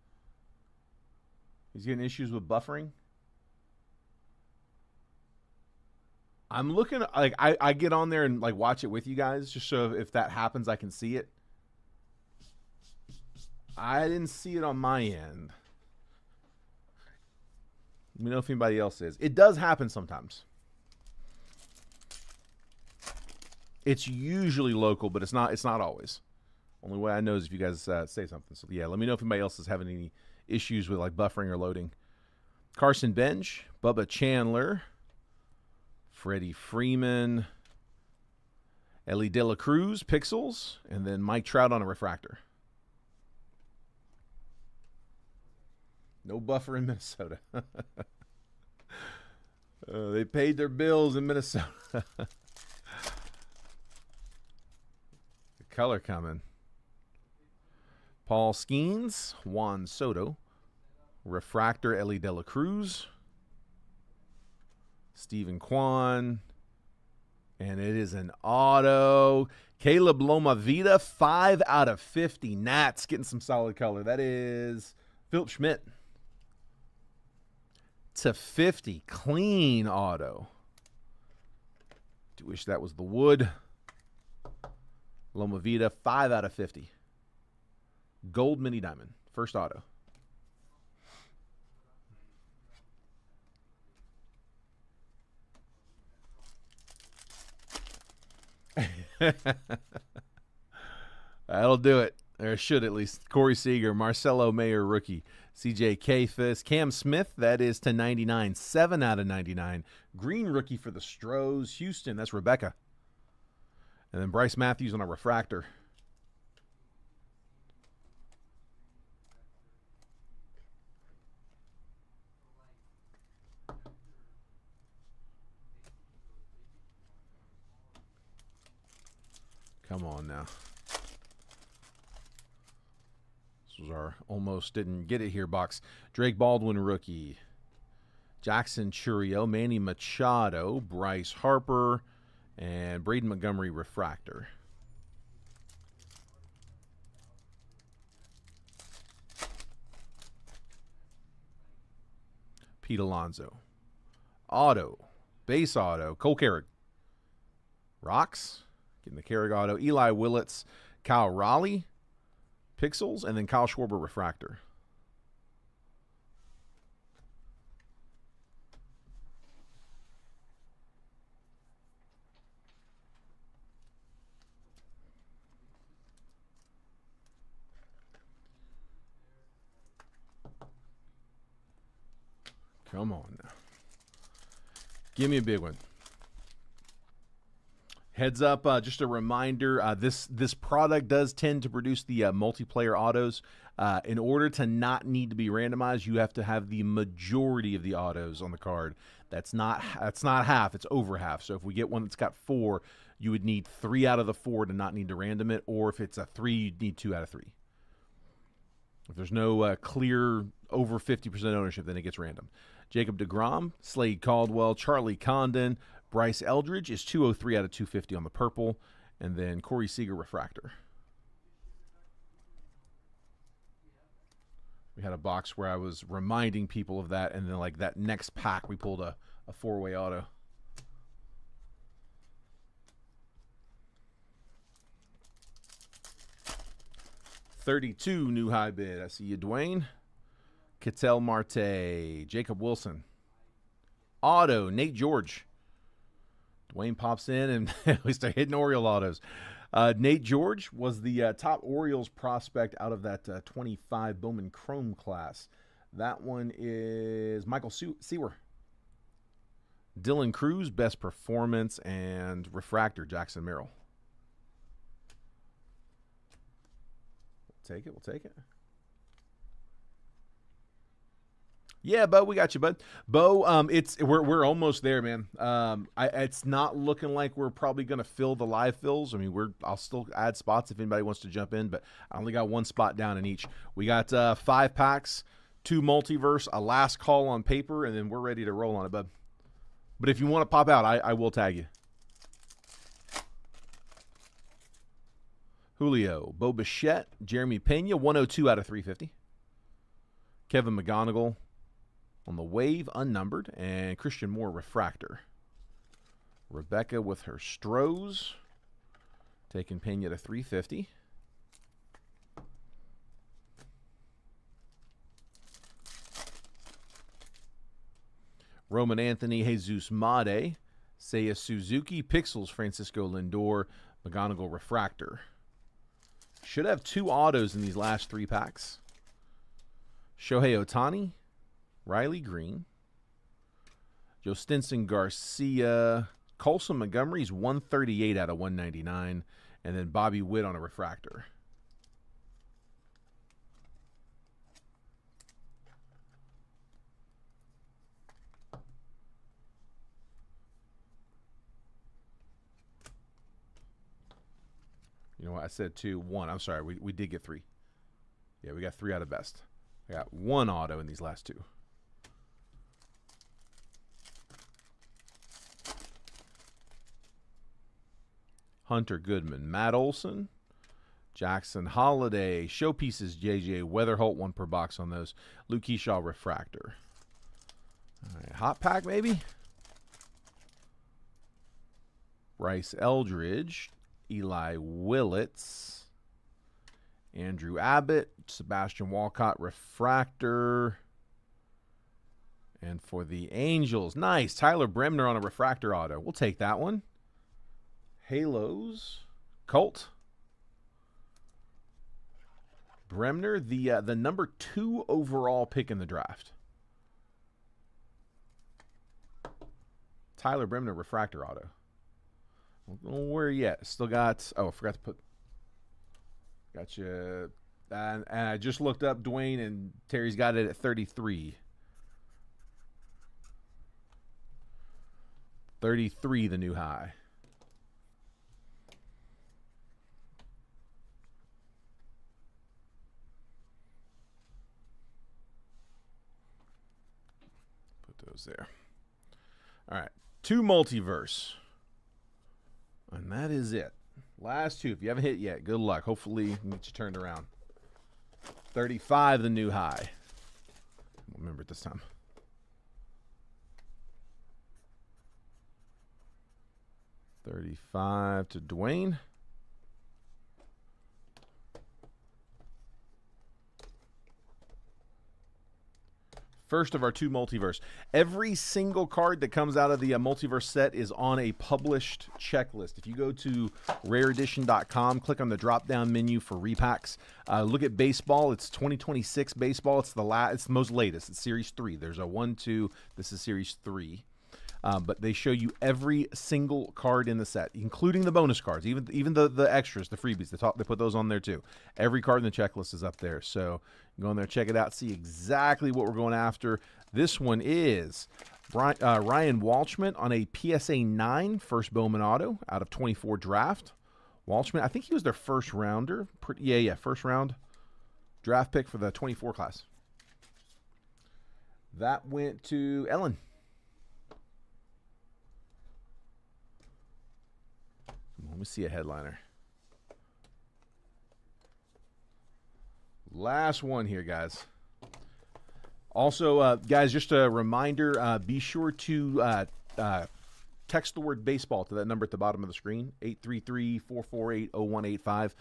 He's getting issues with buffering. I'm looking, like, I get on there and like watch it with you guys just so if that happens I can see it. I didn't see it on my end. Let me know if anybody else is. It does happen sometimes. It's usually local, but it's not always. Only way I know is if you guys say something. So yeah, let me know if anybody else is having any issues with like buffering or loading. Carson Bench, Bubba Chandler, Freddie Freeman, Ellie De La Cruz, Pixels, and then Mike Trout on a refractor. No buffer in Minnesota. They paid their bills in Minnesota. The color coming. Paul Skeens, Juan Soto, refractor Ellie De La Cruz, Stephen Kwan, and it is an auto. Caleb Lomavita, 5 out of 50. Nats getting some solid color. That is Philip Schmidt. To 50, clean auto. Do wish that was the wood. Lomavita, 5 out of 50. Gold mini diamond, first auto. That'll do it. Or should at least. Corey Seager, Marcelo Mayer rookie. CJ Kafis, Cam Smith, that is to 99. 7 out of 99. Green rookie for the Stros. Houston, that's Rebecca. And then Bryce Matthews on a refractor. Come on now. This was our almost didn't get it here box. Drake Baldwin rookie. Jackson Churio, Manny Machado, Bryce Harper, and Braden Montgomery refractor. Pete Alonso. Auto. Base auto. Cole Carrick. Rocks. Getting the Carrick auto. Eli Willits. Kyle Raleigh. Pixels. And then Kyle Schwarber refractor. Come on now. Give me a big one. Heads up, just a reminder, this product does tend to produce the multiplayer autos. In order to not need to be randomized, you have to have the majority of the autos on the card. That's not half, it's over half. So if we get one that's got 4, you would need 3 out of the 4 to not need to random it, or if it's a 3, you'd need 2 out of 3. If there's no clear over 50% ownership, then it gets random. Jacob deGrom, Slade Caldwell, Charlie Condon, Bryce Eldridge is 203 out of 250 on the purple, and then Corey Seager refractor. We had a box where I was reminding people of that, and then like that next pack, we pulled a 4-way auto. $32 new high bid. I see you, Dwayne. Ketel Marte, Jacob Wilson. Auto, Nate George. Dwayne pops in, and we start hitting Oriole autos. Nate George was the top Orioles prospect out of that 25 Bowman Chrome class. That one is Michael Sewer. Dylan Cruz, best performance, and refractor, Jackson Merrill. We'll take it. Yeah, Bo, we got you, bud. Bo, we're almost there, man. It's not looking like we're probably gonna fill the live fills. I mean, I'll still add spots if anybody wants to jump in, but I only got one spot down in each. We got 5 packs, 2 multiverse, a last call on paper, and then we're ready to roll on it, bud. But if you want to pop out, I will tag you. Julio, Bo Bichette, Jeremy Pena, 102 out of 350. Kevin McGonigal on the wave, unnumbered, and Christian Moore, refractor. Rebecca with her Strohs, taking Pena to 350. Roman Anthony, Jesus Made, Seiya Suzuki, Pixels, Francisco Lindor, McGonigal, refractor. Should have 2 autos in these last 3 packs. Shohei Ohtani, Riley Green, Joe Stinson Garcia, Colson Montgomery's 138 out of 199, and then Bobby Witt on a refractor. You know what? I said 2, 1. I'm sorry. We did get 3. Yeah, we got 3 out of best. I got 1 auto in these last 2. Hunter Goodman, Matt Olson, Jackson Holiday, Showpieces, JJ Weatherholt, 1 per box on those. Luke Keyshaw, refractor. All right, hot pack maybe. Bryce Eldridge, Eli Willits, Andrew Abbott, Sebastian Walcott, refractor. And for the Angels, nice, Tyler Bremner on a refractor auto. We'll take that one. Halos, Colt. Bremner, the number 2 overall pick in the draft. Tyler Bremner, refractor auto. Where yet? Still got, I forgot to put, got you, and I just looked up Dwayne, and Terry's got it at 33. 33, the new high. Put those there. All right, 2 multiverse. And that is it. Last 2. If you haven't hit yet, good luck. Hopefully, we can get you turned around. 35, the new high. I'll remember it this time. 35 to Dwayne. First of our 2 multiverse. Every single card that comes out of the multiverse set is on a published checklist. If you go to rareedition.com, click on the drop-down menu for repacks. Look at baseball. It's 2026 baseball. It's the most latest. It's Series 3. There's a 1, 2. This is Series 3. But they show you every single card in the set, including the bonus cards, even the extras, the freebies. They put those on there too. Every card in the checklist is up there. So go in there, check it out, see exactly what we're going after. This one is Ryan Walshman on a PSA 9 first Bowman auto out of 24 draft. Walshman, I think he was their first rounder. Yeah, first round draft pick for the 24 class. That went to Ellen. Let me see a headliner. Last one here, guys. Also, guys, just a reminder, be sure to text the word baseball to that number at the bottom of the screen, 833-448-0185.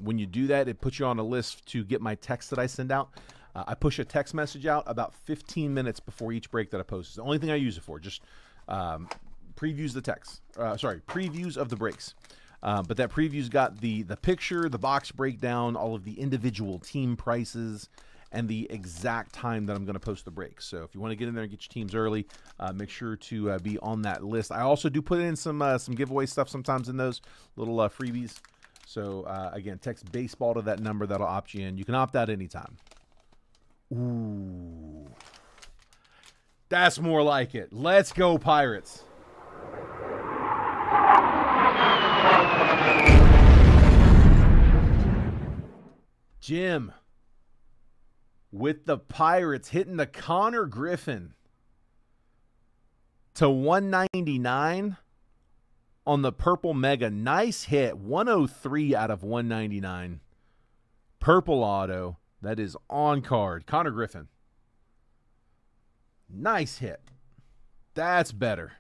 When you do that, it puts you on a list to get my text that I send out. I push a text message out about 15 minutes before each break that I post. It's the only thing I use it for, just previews the text. Previews of the breaks. But that preview's got the picture, the box breakdown, all of the individual team prices, and the exact time that I'm going to post the break. So if you want to get in there and get your teams early, make sure to be on that list. I also do put in some giveaway stuff sometimes in those little freebies. So again, text baseball to that number. That'll opt you in. You can opt out anytime. Ooh. That's more like it. Let's go, Pirates. Jim with the Pirates hitting the Connor Griffin to 199 on the Purple Mega. Nice hit. 103 out of 199. Purple auto. That is on card. Connor Griffin. Nice hit. That's better.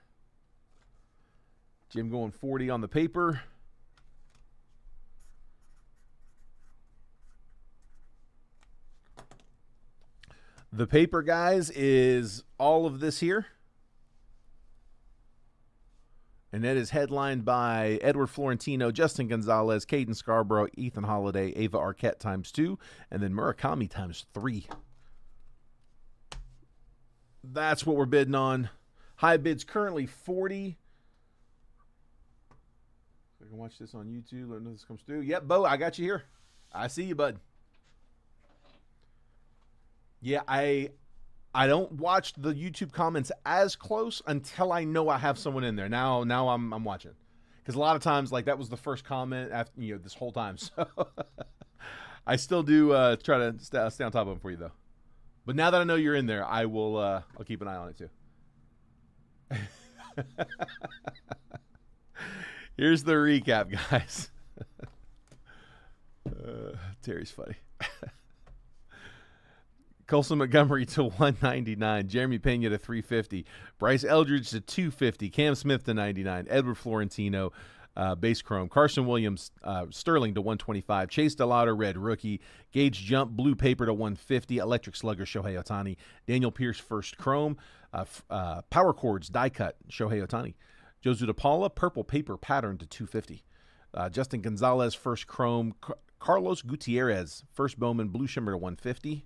Jim going 40 on the paper. The paper, guys, is all of this here. And that is headlined by Edward Florentino, Justin Gonzalez, Caden Scarborough, Ethan Holiday, Ava Arquette ×2, and then Murakami ×3. That's what we're bidding on. High bid's currently 40. I can watch this on YouTube. Let me know if this comes through. Yep, Bo, I got you here. I see you, bud. Yeah, I don't watch the YouTube comments as close until I know I have someone in there. Now I'm watching, because a lot of times, like, that was the first comment after this whole time. So I still do try to stay on top of them for you, though. But now that I know you're in there, I will I'll keep an eye on it too. Here's the recap, guys. Terry's funny. Colson Montgomery to 199. Jeremy Pena to 350. Bryce Eldridge to 250. Cam Smith to 99. Edward Florentino, base chrome. Carson Williams, Sterling to 125. Chase Delauder, red rookie. Gage Jump, blue paper to 150. Electric Slugger, Shohei Ohtani. Daniel Pierce, first chrome. Power Chords, die cut, Shohei Ohtani. Josu DePaula, purple paper pattern to 250. Justin Gonzalez, first chrome. Carlos Gutierrez, first Bowman, blue shimmer to 150.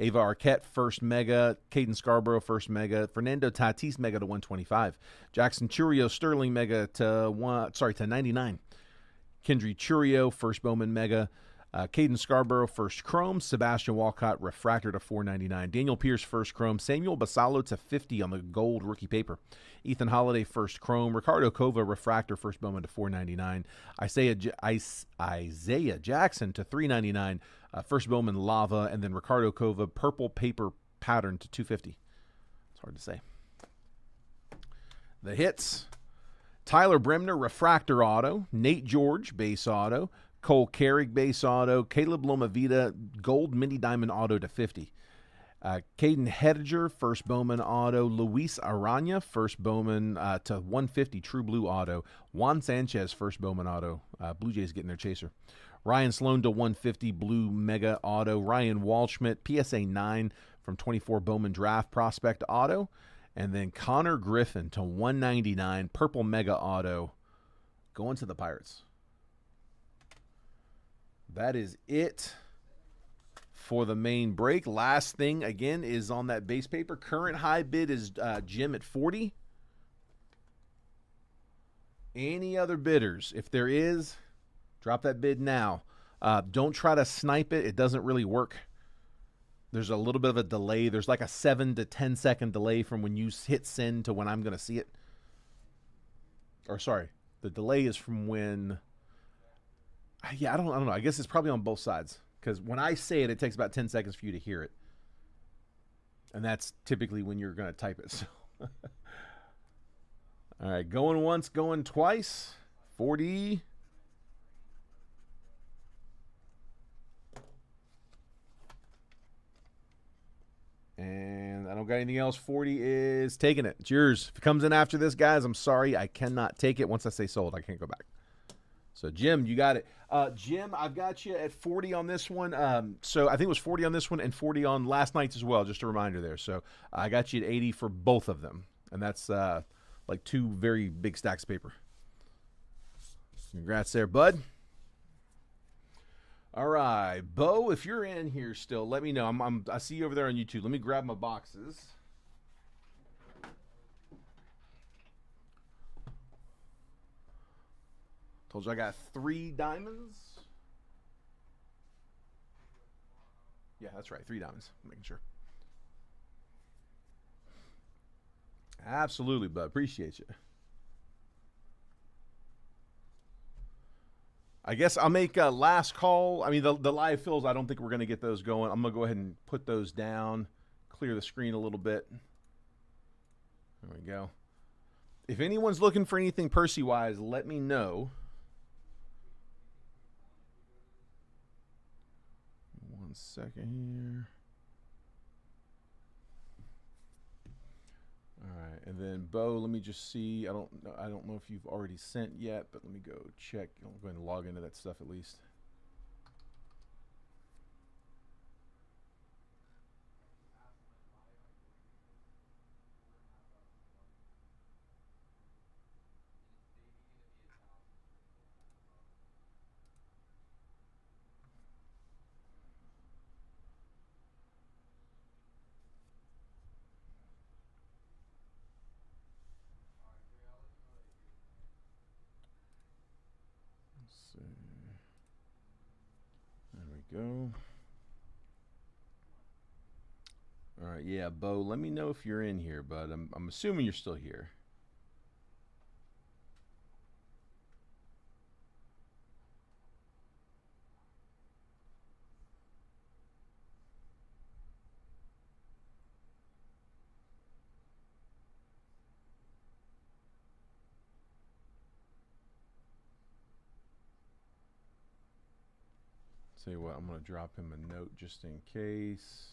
Ava Arquette, first mega. Caden Scarborough, first mega. Fernando Tatis, mega to 125. Jackson Churio, Sterling, mega to 99. Kendry Churio, first Bowman, mega. Caden Scarborough, first chrome. Sebastian Walcott, refractor to 499. Daniel Pierce, first chrome. Samuel Basallo to 50 on the gold rookie paper. Ethan Holiday, first chrome. Ricardo Cova, refractor, first Bowman to 499. Isaiah Jackson to 399. First Bowman lava, and then Ricardo Cova, purple paper pattern to 250. It's hard to say. The hits: Tyler Bremner, refractor auto. Nate George, base auto. Cole Carrick, base auto. Caleb Lomavita, gold mini diamond auto to 50. Caden Hediger, first Bowman auto. Luis Arana, first Bowman to 150, true blue auto. Juan Sanchez, first Bowman auto. Blue Jays getting their chaser. Ryan Sloan to 150, blue mega auto. Ryan Waldschmidt, PSA 9 from 24 Bowman draft prospect auto. And then Connor Griffin to 199, purple mega auto, going to the Pirates. That is it for the main break. Last thing, again, is on that base paper. Current high bid is Jim at 40. Any other bidders? If there is, drop that bid now. Don't try to snipe it. It doesn't really work. There's a little bit of a delay. There's like a 7 to 10 second delay from when you hit send to when I'm going to see it. Or sorry, the delay is from when... Yeah, I don't know. I guess it's probably on both sides. Because when I say it, it takes about 10 seconds for you to hear it. And that's typically when you're going to type it. So. All right, going once, going twice. 40. And I don't got anything else. 40 is taking it. It's yours. If it comes in after this, guys, I'm sorry. I cannot take it. Once I say sold, I can't go back. So, Jim, you got it. Jim, I've got you at 40 on this one. So I think it was 40 on this one and 40 on last night's as well. Just a reminder there. So I got you at 80 for both of them. And that's like two very big stacks of paper. Congrats there, bud. All right, Bo, if you're in here still, let me know. I see you over there on YouTube. Let me grab my boxes. Told you I got 3 diamonds. Yeah, that's right, 3 diamonds. I'm making sure. Absolutely, bud. Appreciate you. I guess I'll make a last call. I mean, the live fills, I don't think we're going to get those going. I'm going to go ahead and put those down, clear the screen a little bit. There we go. If anyone's looking for anything Percy-wise, let me know. One second here. All right, and then Bo, let me just see. I don't know if you've already sent yet, but let me go check. I'll go ahead and log into that stuff at least. Let's see. There we go. All right, yeah, Bo, let me know if you're in here, bud. I'm assuming you're still here. Tell you what, I'm going to drop him a note just in case.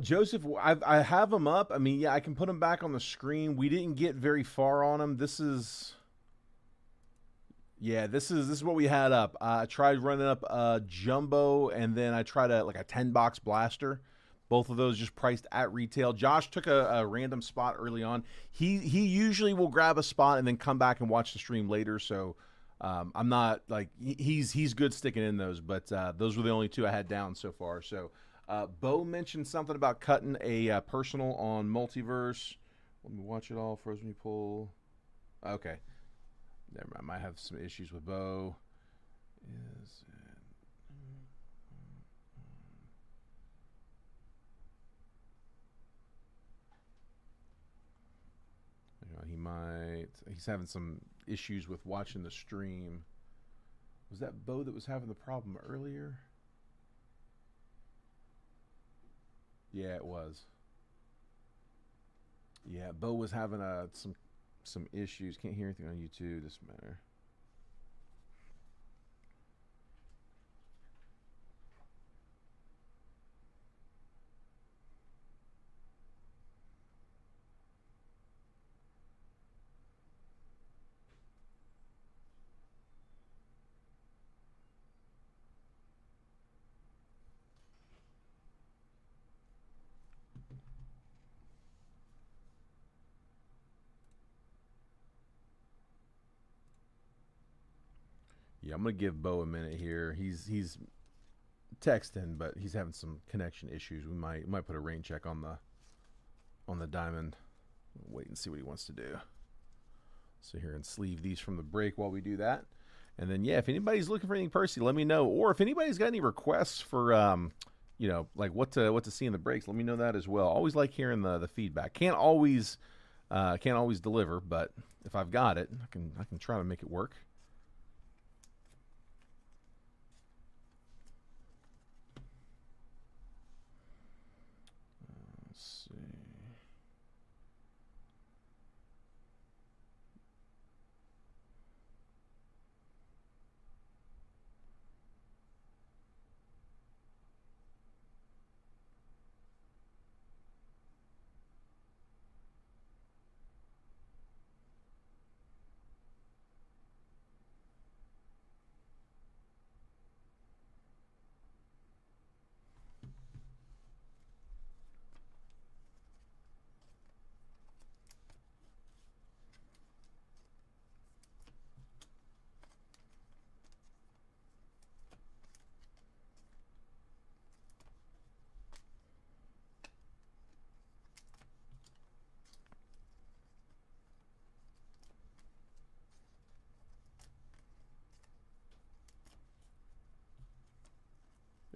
Joseph, I have him up. I mean, yeah, I can put him back on the screen. We didn't get very far on him. This is what we had up. I tried running up a jumbo, and then I tried like a 10-box blaster. Both of those just priced at retail. Josh took a random spot early on. He usually will grab a spot and then come back and watch the stream later. So I'm not like he's good sticking in those, but those were the only two I had down so far. So Bo mentioned something about cutting a personal on Multiverse. Let me watch it all. Frozen me pull. Okay. Never mind. I might have some issues with Bo. Is it? You know, he's having some issues with watching the stream. Was that Bo that was having the problem earlier? Yeah, it was. Yeah, Bo was having some issues. Can't hear anything on YouTube. Doesn't matter. Yeah, I'm gonna give Bo a minute here. He's texting, but he's having some connection issues. We might put a rain check on the diamond. Wait and see what he wants to do. So here and sleeve these from the break while we do that. And then yeah, if anybody's looking for anything Percy, let me know. Or if anybody's got any requests for like what to see in the breaks, let me know that as well. Always like hearing the feedback. Can't always deliver, but if I've got it, I can try to make it work.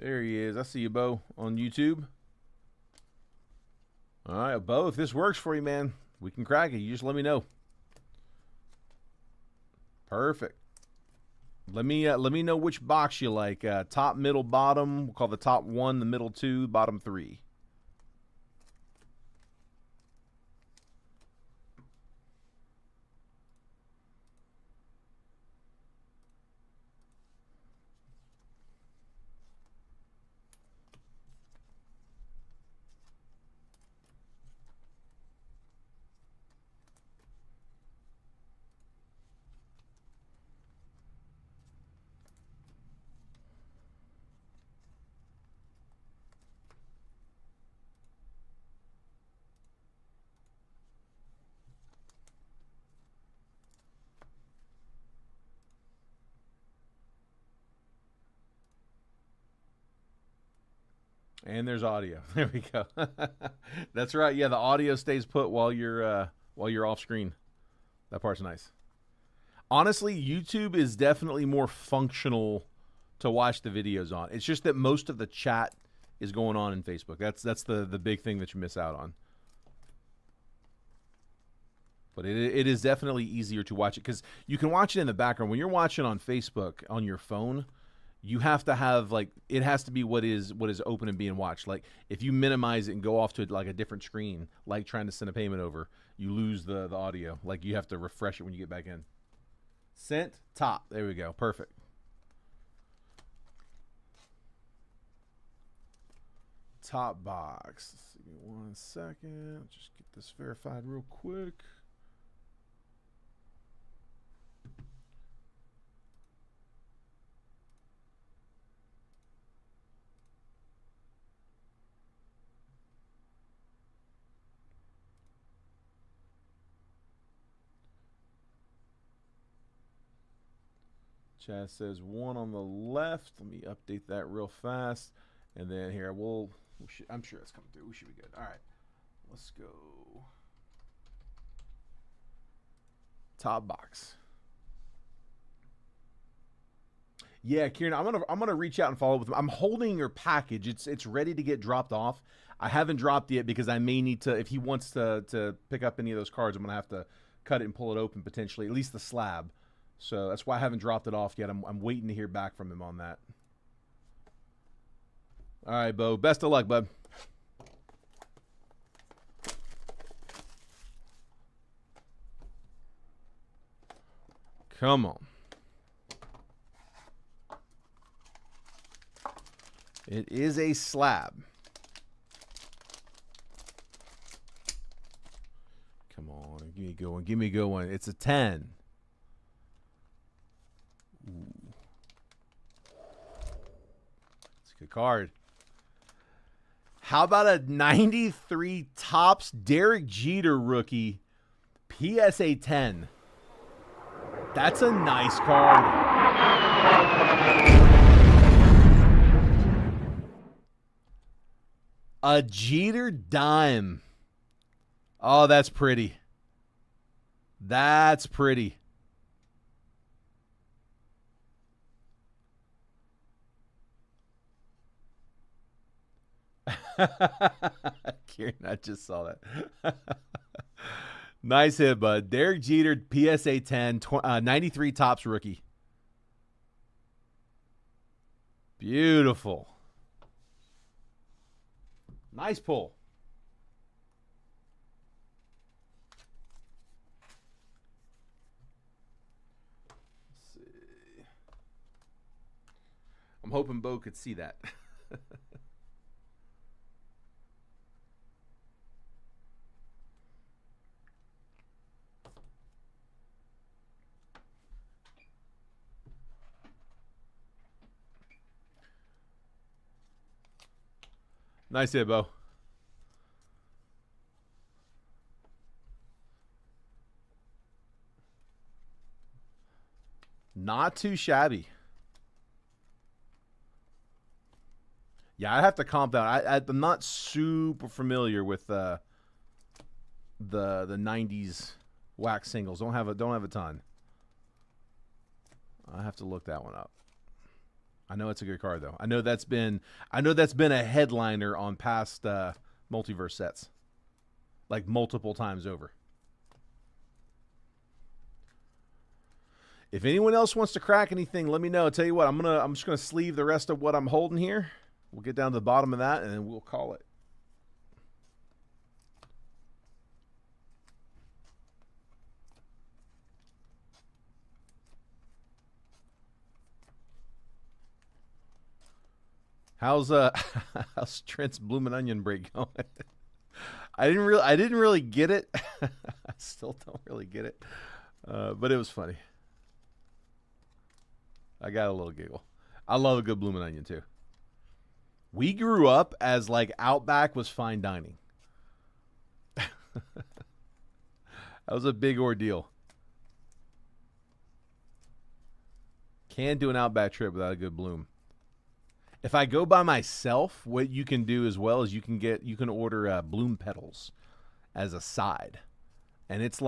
There he is. I see you, Bo, on YouTube. All right, Bo, if this works for you, man, we can crack it. You just let me know. Perfect. Let me know which box you like. Top, middle, bottom. We'll call the top 1, the middle 2, bottom 3. And there's audio. There we go. That's right. Yeah, the audio stays put while you're off screen. That part's nice. Honestly, YouTube is definitely more functional to watch the videos on. It's just that most of the chat is going on in Facebook. That's the big thing that you miss out on. But it is definitely easier to watch it because you can watch it in the background. When you're watching on Facebook on your phone, you have to have, like, it has to be what is open and being watched. Like, if you minimize it and go off to like a different screen, like trying to send a payment over, you lose the audio. Like, you have to refresh it when you get back in. Sent, top. There we go. Perfect. Top box. Let's give me 1 second. Just get this verified real quick. Chaz says 1 on the left. Let me update that real fast. And then here, I'm sure it's coming through. We should be good. All right. Let's go. Top box. Yeah, Kieran, I'm gonna reach out and follow up with him. I'm holding your package. It's ready to get dropped off. I haven't dropped it yet because I may need to, if he wants to pick up any of those cards, I'm gonna have to cut it and pull it open potentially, at least the slab. So that's why I haven't dropped it off yet. I'm waiting to hear back from him on that. All right, Bo. Best of luck, bud. Come on. It is a slab. Come on. Give me a good one. Give me a good one. It's a 10. Ooh. It's a good card. How about a 93 Topps Derek Jeter rookie PSA 10? That's a nice card. A Jeter dime. Oh, that's pretty. That's pretty. Kieran, I just saw that. Nice hit, bud. Derek Jeter, PSA 10, 93 Topps rookie. Beautiful. Nice pull. Let's see. I'm hoping Bo could see that. Nice hit, Bo. Not too shabby. Yeah, I have to comp that. I'm not super familiar with the 90s wax singles. Don't have a ton. I have to look that one up. I know it's a good card though. I know that's been a headliner on past multiverse sets, like multiple times over. If anyone else wants to crack anything, let me know. I'll tell you what, I'm just gonna sleeve the rest of what I'm holding here. We'll get down to the bottom of that and then we'll call it. How's Trent's Bloomin' Onion break going? I didn't really get it. I still don't really get it, but it was funny. I got a little giggle. I love a good Bloomin' Onion too. We grew up as like Outback was fine dining. That was a big ordeal. Can't do an Outback trip without a good Bloom. If I go by myself, what you can do as well is you can order Bloom petals as a side, and it's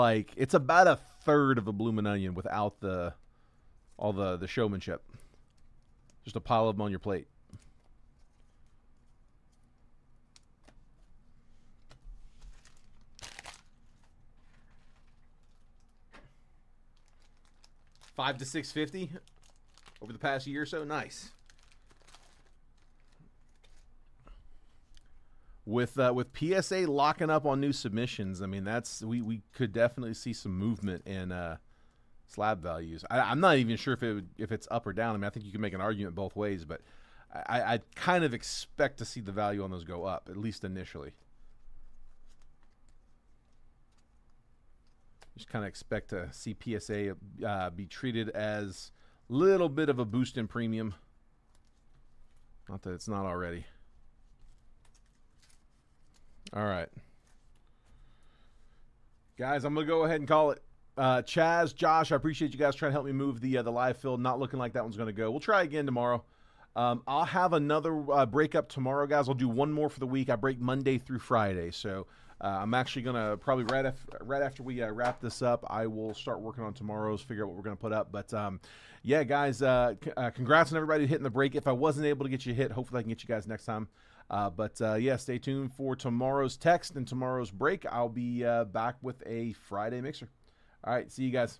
about a third of a Bloomin' Onion without all the showmanship. Just a pile of them on your plate. $5 to $6.50 over the past year or so. Nice. With PSA locking up on new submissions, I mean we could definitely see some movement in slab values. I'm not even sure if it's up or down. I mean, I think you can make an argument both ways, but I kind of expect to see the value on those go up, at least initially. Just kind of expect to see PSA be treated as a little bit of a boost in premium. Not that it's not already. All right. Guys, I'm going to go ahead and call it. Chaz, Josh, I appreciate you guys trying to help me move the live field. Not looking like that one's going to go. We'll try again tomorrow. I'll have another breakup tomorrow, guys. I'll do one more for the week. I break Monday through Friday. So I'm actually going to probably right after we wrap this up, I will start working on tomorrow's, figure out what we're going to put up. But, yeah, guys, congrats on everybody hitting the break. If I wasn't able to get you hit, hopefully I can get you guys next time. But yeah, stay tuned for tomorrow's text and tomorrow's break. I'll be back with a Friday mixer. All right, see you guys.